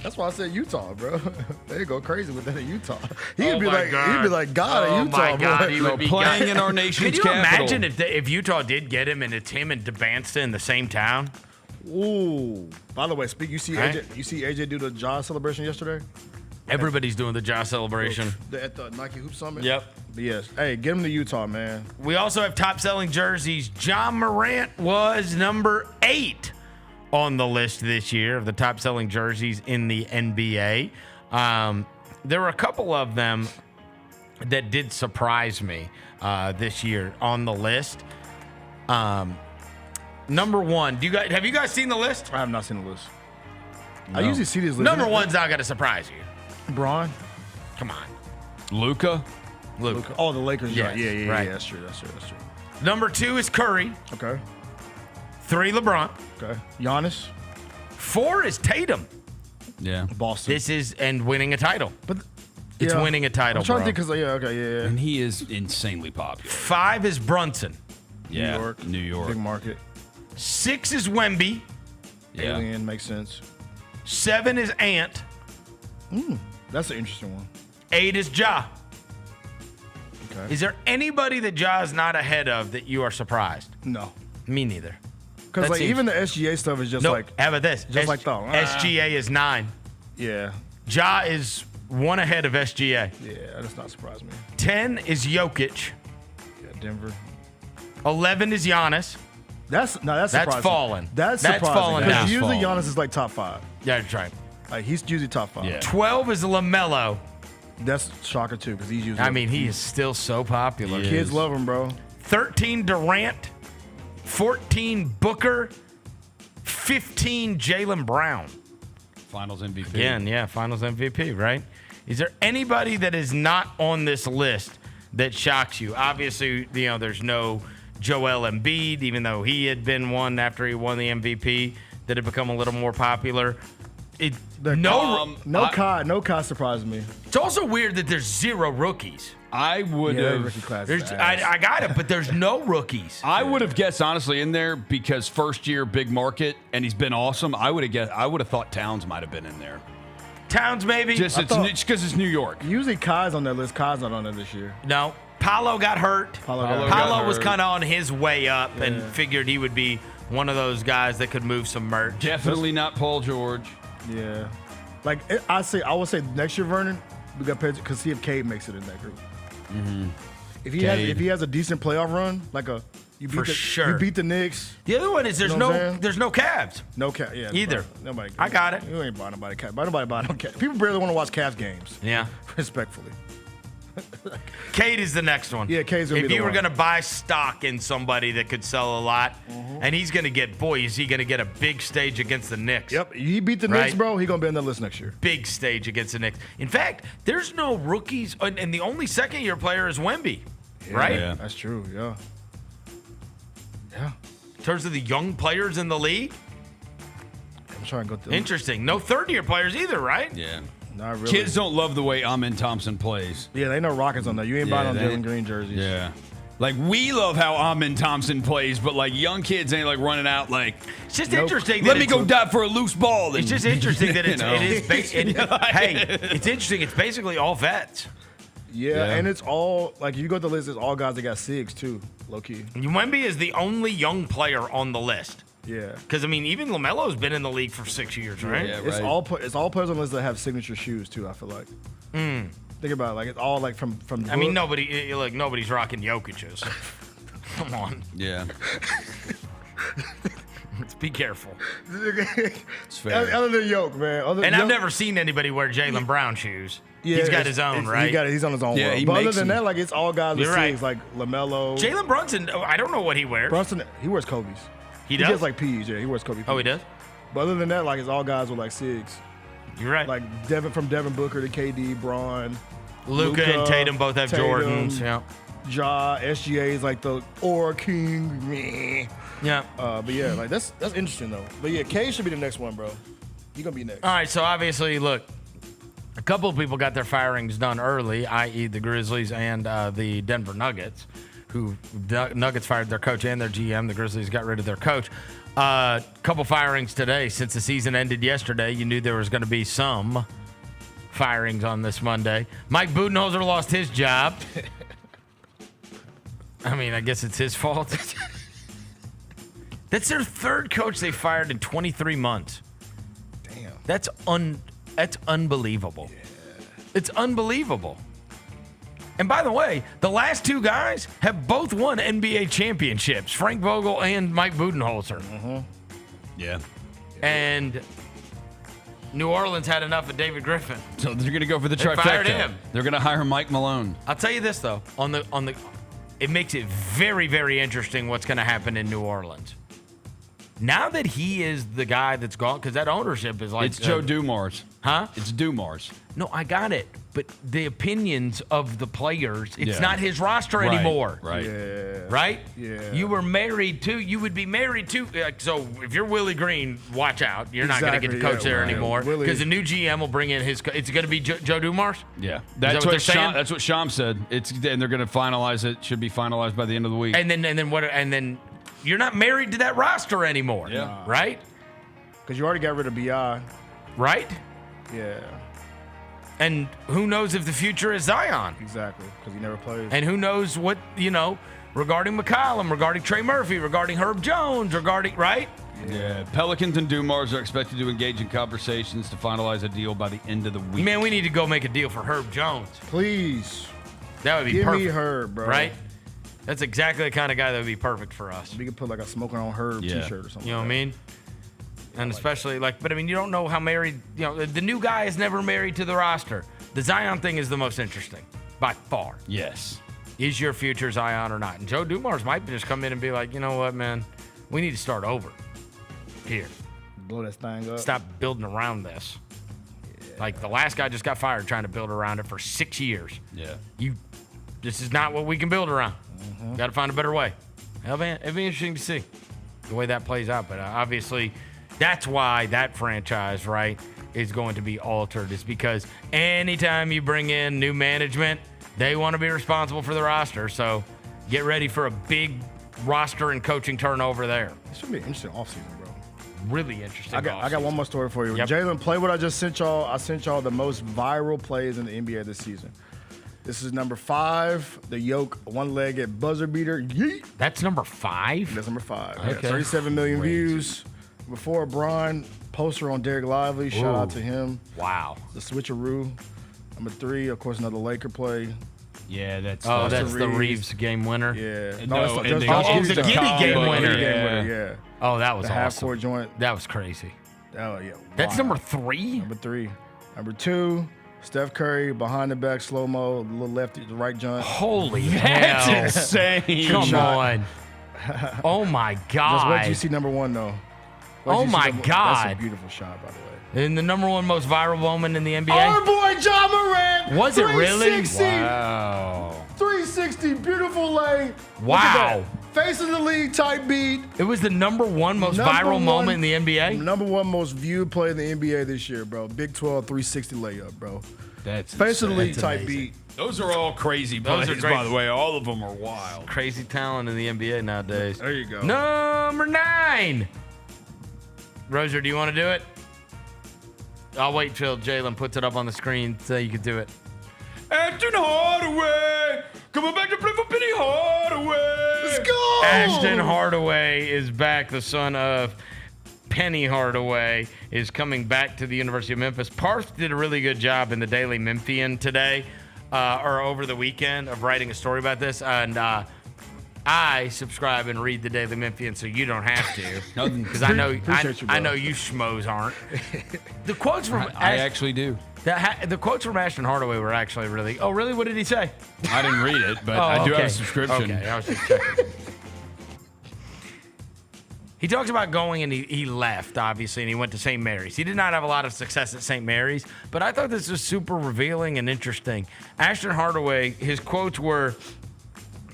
That's why I said Utah, bro. They go crazy with that in Utah. He'd Oh be my like, God. he'd be like God Oh in Utah, my God, bro. he would be playing God. in our nation's Could you capital. imagine if Utah did get him and it's him and DeBansta in the same town? Ooh. By the way, you see Right? AJ do the jaw celebration yesterday? Everybody's doing the Josh celebration. At the Nike Hoop Summit? Yep. But yes. Hey, get him to Utah, man. We also have top selling jerseys. John Morant was number 8 on the list this year of the top selling jerseys in the NBA. There were a couple of them that did surprise me this year on the list. Number 1, have you guys seen the list? I have not seen the list. No. I usually see these lists. Number 1's not going to surprise you. Braun? Come on. Luka? Luka. Oh, the Lakers. Yes, Yeah. right. That's true. Number 2 is Curry. Okay. 3, LeBron. Okay. Giannis. 4 is Tatum. Yeah. Boston. This is and winning a title. But it's yeah. winning a title. I'm trying bro. to think because yeah. And he is insanely popular. 5 is Brunson. Yeah. New York. Big market. 6 is Wemby. Yeah. Alien makes sense. 7 is Ant. That's an interesting one. 8 is Ja. Okay. Is there anybody that Ja is not ahead of that you are surprised? No. Me neither. Because That like seems- even the SGA stuff is just Nope. like How about this? just like the SGA is 9. Yeah. Ja is 1 ahead of SGA. Yeah, that does not surprise me. 10 is Jokic. Yeah, Denver. 11 is Giannis. That's surprising. fallen. That's That's surprising. fallen Because down. usually Fallen. Giannis is like top 5. Yeah, that's right. Like he's usually top 5. Yeah. 12 is LaMelo. That's shocker too, because he's usually. I mean, he is still so popular. He kids is. love him, bro. 13 Durant. 14 Booker. 15 Jaylen Brown. Finals MVP. Again, yeah, Finals MVP, right? Is there anybody that is not on this list that shocks you? Obviously, there's no Joel Embiid, even though he had been one after he won the MVP, that had become a little more popular. No Kai surprised me. It's also weird that there's 0 rookies. I would have. rookie class. I got it, but there's no rookies. I would have guessed honestly in there because first year big market and he's been awesome. I would have thought Towns might have been in there. Towns, maybe. Just because it's New York. Usually Kai's on that list. Kai's not on there this year. No. Paolo got hurt. Paolo was hurt. kind of on his way up and figured he would be one of those guys that could move some merch. Definitely not Paul George. Yeah. Like I would say next year, Vernon, we got because see if Cade makes it in that group. Mm-hmm. If he has a decent playoff run, like you beat the Knicks. The other one is there's no Cavs. No Cavs. Yeah. Either. Nobody. I got it. You ain't buying nobody Cavs. Nobody buying no Cavs. People barely want to watch Cavs games. Yeah. Respectfully. Cade is the next one. Yeah, Cade's gonna be If the you were one. going to buy stock in somebody that could sell a lot, and he's going to get, is he going to get a big stage against the Knicks? Yep. He beat the Knicks, bro. He gonna be on that list next year. Big stage against the Knicks. In fact, there's no rookies, and the only second-year player is Wemby, right? Yeah. That's true. Yeah. Yeah. In terms of the young players in the league, I'm trying to go through. interesting. No third-year players either, right? Yeah. Not really. Kids don't love the way Amin Thompson plays. Yeah, they know Rockets on there. You ain't buying on Jalen Green jerseys. Yeah. Like, we love how Amin Thompson plays, but, like, young kids ain't, like, running out, like... It's just interesting. Let me go dive for a loose ball. It's just interesting that it's interesting. It's basically all vets. Yeah, and it's all, like, you go to the list, it's all guys that got SIGs, too, low-key. Wemby is the only young player on the list. Yeah. Because, I mean, even LaMelo's been in the league for 6 years, right? Yeah, it's all players on the list that have signature shoes, too, I feel like. Think about it. Like, it's all, like, from I mean, nobody's rocking Jokic's. Come on. Yeah. Let's be careful. It's fair. Other than Yoke, man. I've never seen anybody wear Jaylen Brown shoes. Yeah, He's got his own, right? He's on his own world. he But other makes than them. that, like, it's all guys with You're right. SIGs, like LaMelo. Jalen Brunson, I don't know what he wears. Brunson, he wears Kobe's. He does? just like P's, yeah. He wears Kobe P's. Oh, he does? But other than that, like, it's all guys with, like, SIGs. You're right. Like, from Devin Booker to KD, Braun. Luka and Tatum both have Jordans. Yeah. Ja, SGA is like the Aura King. Meh. Yeah. But yeah, like that's interesting though. But yeah, K should be the next one, bro. He gonna be next. All right, so obviously, look, A couple of people got their firings done early, i.e. the Grizzlies and the Denver Nuggets, who Nuggets fired their coach and their GM. The Grizzlies got rid of their coach. Couple firings today. Since the season ended yesterday, you knew there was going to be some firings on this Monday. Mike Budenholzer lost his job. I mean, I guess it's his fault. That's their third coach they fired in 23 months. Damn. That's unbelievable. Yeah. It's unbelievable. And by the way, the last two guys have both won NBA championships, Frank Vogel and Mike Budenholzer. Mm-hmm. Yeah. And New Orleans had enough of David Griffin. So they're going to go for the They trifecta. fired him. They're going to hire Mike Malone. I'll tell you this, though. It makes it very, very interesting what's going to happen in New Orleans. Now that he is the guy that's gone, because that ownership is like... It's Joe Dumars. Huh? It's Dumars. No, I got it. But the opinions of the players, it's Yeah. not his roster Right, anymore. right. Yeah. Right? Yeah. You were married to, you would be married to, so if you're Willie Green, watch out. You're not going to get to Exactly, coach yeah, there right. anymore. Willie- Because the new GM will bring in his, it's going to be Joe Dumars? Yeah. That's what they're saying? That's what Sham said. And they're going to finalize it. Should be finalized by the end of the week. And then you're not married to that roster anymore. Yeah. Right? Because you already got rid of B.I. Right? Yeah. And who knows if the future is Zion? Exactly. Because he never played. And who knows what, regarding McCollum, regarding Trey Murphy, regarding Herb Jones, right? Yeah. Pelicans and Dumars are expected to engage in conversations to finalize a deal by the end of the week. Man, we need to go make a deal for Herb Jones. Please. That would be Give perfect. me Herb, bro. Right? That's exactly the kind of guy that would be perfect for us. We could put like a Smoking on Herb Yeah. t-shirt or something. You know what I mean? And especially you don't know how married, the new guy is never married to the roster. The Zion thing is the most interesting, by far. Yes. Is your future Zion or not? And Joe Dumars might just come in and be like, you know what, man? We need to start over here. Blow that thing up. Stop building around this. Yeah. Like the last guy just got fired trying to build around it for 6 years. Yeah. This is not what we can build around. Mm-hmm. Got to find a better way. It'll be interesting to see the way that plays out. But obviously, that's why that franchise, right, is going to be altered. Is because anytime you bring in new management, they want to be responsible for the roster. So get ready for a big roster and coaching turnover there. This should be an interesting offseason, bro. Really interesting. I got one more story for you. Yep. Jalen, play what I just sent y'all. I sent y'all the most viral plays in the NBA this season. This is number 5, the yoke, one-legged buzzer beater. Yeet. That's number 5? That's number 5. Okay. Yeah, 37 million views. Before Brian, poster on Derek Lively. Shout out to him. Wow. The switcheroo. Number 3, of course, another Laker play. Yeah, that's the Reeves game winner. Yeah. No, that's the Giddey game winner. Yeah. Oh, that was the awesome. half-court joint. That was crazy. Oh, yeah. That's Wow. number 3? Number 3. Number 2, Steph Curry, behind the back, slow-mo, a little lefty, the right joint. Holy That's hell. insane. Come on. Oh, my God. Just wait till you see number 1, though. Oh, my God. That's a beautiful shot, by the way. And the number 1 most viral moment in the NBA? Our boy John Morant. Was it really? 360. Wow. 360, beautiful lay. Wow. Face of the league type beat. It was the number 1 most Number viral one- moment in the NBA? Number 1 most viewed play in the NBA this year, bro. Big 12 360 layup, bro. That's Face of the insane. league type beat. Those are all crazy Those plays, are great. by the way. All of them are wild. Crazy talent in the NBA nowadays. There you go. Number 9. Roser, do you want to do it? I'll wait till Jalen puts it up on the screen so you can do it. Ashton Hardaway coming back to play for Penny Hardaway. Let's go. Ashton Hardaway is back. The son of Penny Hardaway is coming back to the University of Memphis. Parth did a really good job in the Daily Memphian today, or over the weekend, of writing a story about this. And I subscribe and read the Daily Memphian, so you don't have to, because I know you schmoes aren't. The quotes from I actually do. the quotes from Ashton Hardaway were actually really. Oh, really? What did he say? I didn't read it, but I do have a subscription. Okay, I was just checking. He talks about going, and he left, obviously, and he went to St. Mary's. He did not have a lot of success at St. Mary's, but I thought this was super revealing and interesting. Ashton Hardaway, his quotes were,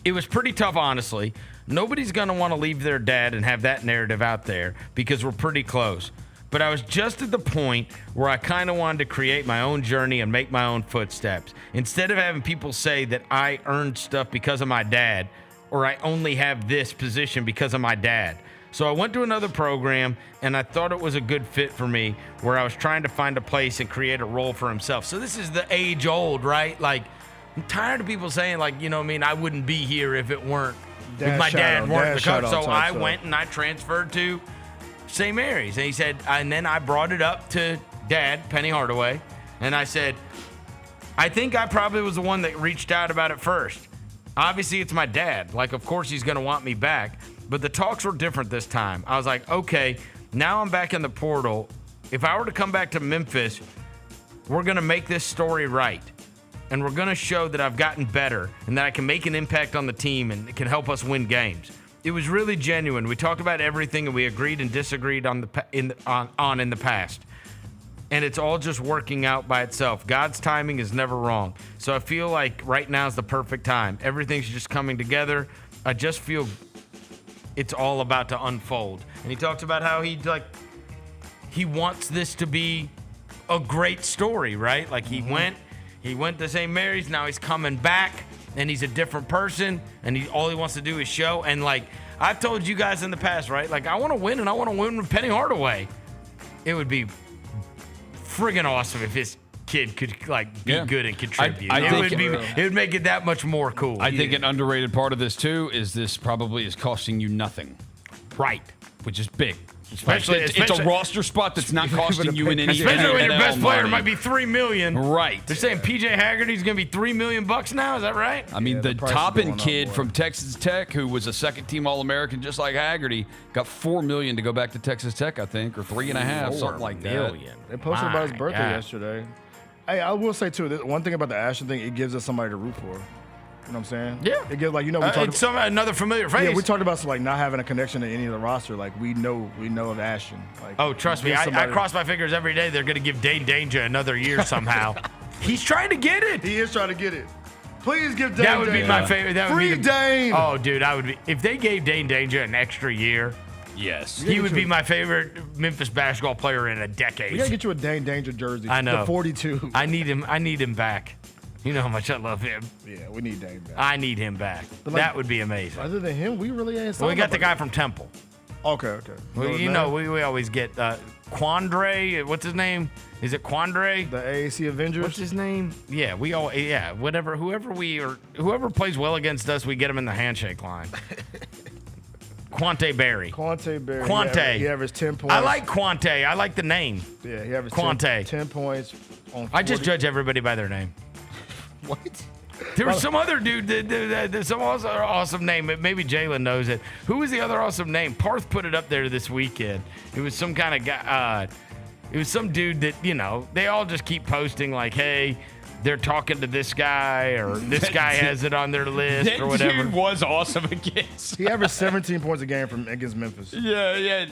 "It was pretty tough, honestly. Nobody's going to want to leave their dad and have that narrative out there because we're pretty close. but I was just at the point where I kind of wanted to create my own journey and make my own footsteps. Instead of having people say that I earned stuff because of my dad, or I only have this position because of my dad. So I went to another program, and I thought it was a good fit for me, where I was trying to find a place and create a role for himself. So this is the age old, right? Like, I'm tired of people saying, like, you know what I mean, I wouldn't be here if it weren't, if my dad weren't the coach. So I went and I transferred to St. Mary's. And he said, and then I brought it up to Dad, Penny Hardaway, and I said, I think I probably was the one that reached out about it first. Obviously, it's my dad. Like, of course he's going to want me back. But the talks were different this time. I was like, okay, now I'm back in the portal. If I were to come back to Memphis, we're going to make this story right. And we're going to show that I've gotten better and that I can make an impact on the team and it can help us win games. It was really genuine. We talked about everything and we agreed and disagreed in the past. And it's all just working out by itself. God's timing is never wrong. So I feel like right now is the perfect time. Everything's just coming together. I just feel it's all about to unfold. And he talks about how he wants this to be a great story, right? Like he went to St. Mary's, now he's coming back and he's a different person and all he wants to do is show. And like I've told you guys in the past, right? Like I want to win and I want to win with Penny Hardaway. It would be friggin' awesome if his kid could be good and contribute. It would make it that much more cool. I think an underrated part of this too is this probably is costing you nothing. Right. Which is big. Especially it's a roster spot that's not costing you in any. Especially when your best player might be $3 million. Right. They're saying PJ Haggerty's going to be $3 million now. Is that right? I mean, the Toppin kid from Texas Tech, who was a second-team All-American, just like Haggerty, got $4 million to go back to Texas Tech, I think, or $3.5, something like that. They posted about his birthday yesterday. Hey, I will say too, one thing about the Ashton thing, it gives us somebody to root for. You know what I'm saying? Yeah. It gives we talked it's another familiar face. Yeah, we talked about not having a connection to any of the roster. Like we know of Ashton. Like, oh, trust me, I cross my fingers every day. They're going to give Dane Danger another year somehow. He's trying to get it. He is trying to get it. Please give Dane. That would be my favorite. That would be Dane. Oh, dude, I would be if they gave Dane Danger an extra year. Yes, he would be my favorite Memphis basketball player in a decade. We gotta get you a Dane Danger jersey. I know. The 42. I need him back. You know how much I love him. Yeah, we need Dane back. I need him back. That would be amazing. Other than him, we really ain't. Well, we got the guy from Temple. Okay. Well, we always get Quandre. What's his name? Is it Quandre? The AAC Avengers. What's his name? Yeah, whoever plays well against us, we get him in the handshake line. Quante Berry. Quante. He averaged 10 points. I like Quante. I like the name. Yeah, he averaged Quante. 10 points. On 40. I just judge everybody by their name. What? There was some other dude that some awesome name. Maybe Jalen knows it. Who was the other awesome name? Parth put it up there this weekend. It was some kind of guy. It was some dude that, they all just keep posting like, hey, they're talking to this guy or this guy has it on their list or whatever. That dude was awesome against. He averaged 17 points a game against Memphis. Yeah.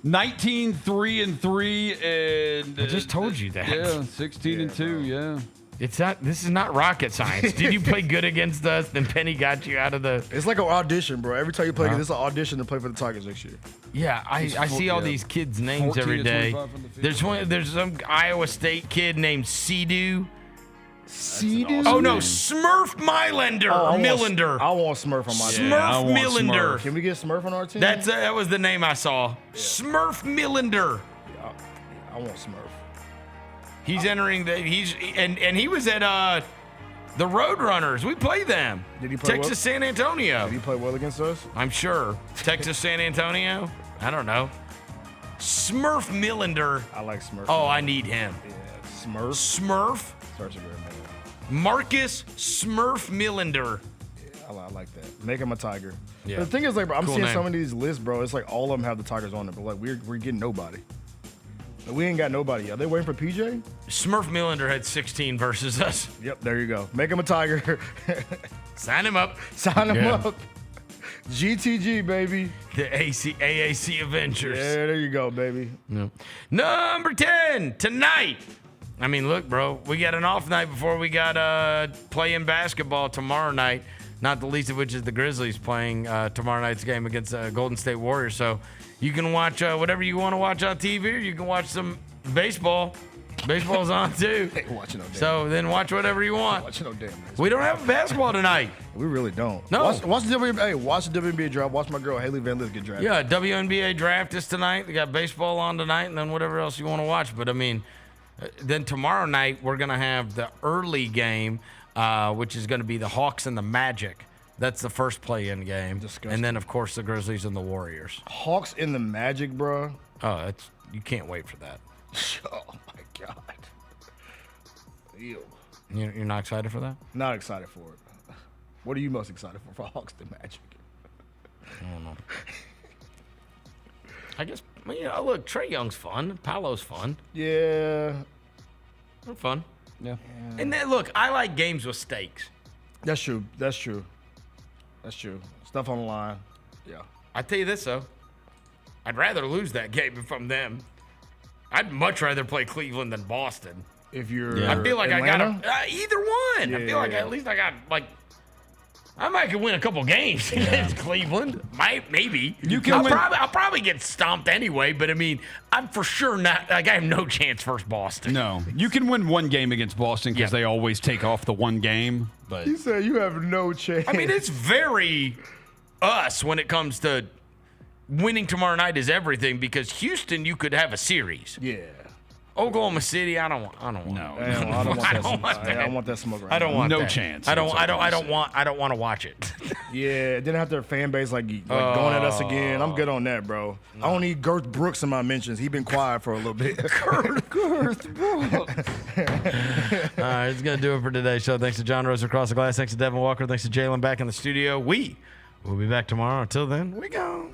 19, 3 and 3, and I just told you that. Yeah, 16 and 2. Yeah. This is not rocket science. Did you play good against us? Then Penny got you out of the. It's like an audition, bro. Every time you play, it's an audition to play for the Tigers next year. Yeah, I see all these kids' names every day. There's some Iowa State kid named Sea-Doo. Sea-Doo? Oh no, Smurf Mylander. Millender. I want Smurf on my team. Smurf Millender. Can we get Smurf on our team? That was the name I saw. Yeah. Smurf Millender. Yeah, I want Smurf. He's entering and he was at the Roadrunners. We play them. Did he play Texas San Antonio. Did he play well against us? I'm sure. Texas San Antonio? I don't know. Smurf Millender. I like Smurf. Oh, I need him. Yeah, Smurf. Starts a great name. Marcus Smurf Millender. Yeah, I like that. Make him a Tiger. Yeah. But the thing is, like, bro, I'm Cool seeing name. some of these lists, bro. It's like all of them have the Tigers on it, but like we're getting nobody. We ain't got nobody. Are they waiting for PJ? Smurf Millender had 16 versus us. Yep, there you go. Make him a Tiger. Sign him up. Sign him up. GTG, baby. The AAC Avengers. Yeah, there you go, baby. No. Number 10, tonight. I mean, look, bro, we got an off night before we got playing basketball tomorrow night, not the least of which is the Grizzlies playing tomorrow night's game against Golden State Warriors. So, You can watch whatever you want to watch on TV, or you can watch some baseball. Baseball's on too. Ain't watching no damn. So then watch whatever you want. Watching no damn. We don't have basketball tonight. We really don't. No. Watch the WNBA. Hey, watch the WNBA draft. Watch my girl Haley Van Lith get drafted. Yeah, WNBA Draft is tonight. They got baseball on tonight, and then whatever else you want to watch. But I mean, then tomorrow night we're gonna have the early game, which is gonna be the Hawks and the Magic. That's the first play-in game. Disgusting. And then of course the Grizzlies and the Warriors. Hawks in the Magic, bro. Oh, you can't wait for that. Oh my god. Ew. You're not excited for that? Not excited for it. What are you most excited for Hawks to Magic? I don't know. I guess, look, Trae Young's fun. Paolo's fun. Yeah. They're fun. Yeah. And then, look, I like games with stakes. That's true. Stuff on the line. Yeah. I tell you this, though. I'd rather lose that game if I'm them. I'd much rather play Cleveland than Boston. If you're I feel like Atlanta? I got either one. Yeah. I feel like at least I got, I might could win a couple games against Cleveland. Maybe. I'll probably get stomped anyway, but I mean, I'm for sure not. I have no chance versus Boston. No, you can win one game against Boston because they always take off the one game. But You said you have no chance. I mean, it's very us when it comes to winning tomorrow night is everything because Houston, you could have a series. Yeah. Oklahoma City, I don't want. I don't want that smoke. I don't want no that. chance. I don't want to watch it. Yeah, didn't have their fan base like going at us again. I'm good on that, bro. I don't need Girth Brooks in my mentions. He been quiet for a little bit. Girth Brooks. All right, it's gonna do it for today's show. Thanks to John Rose across the glass. Thanks to Devin Walker. Thanks to Jalen back in the studio. We will be back tomorrow. Until then, we go.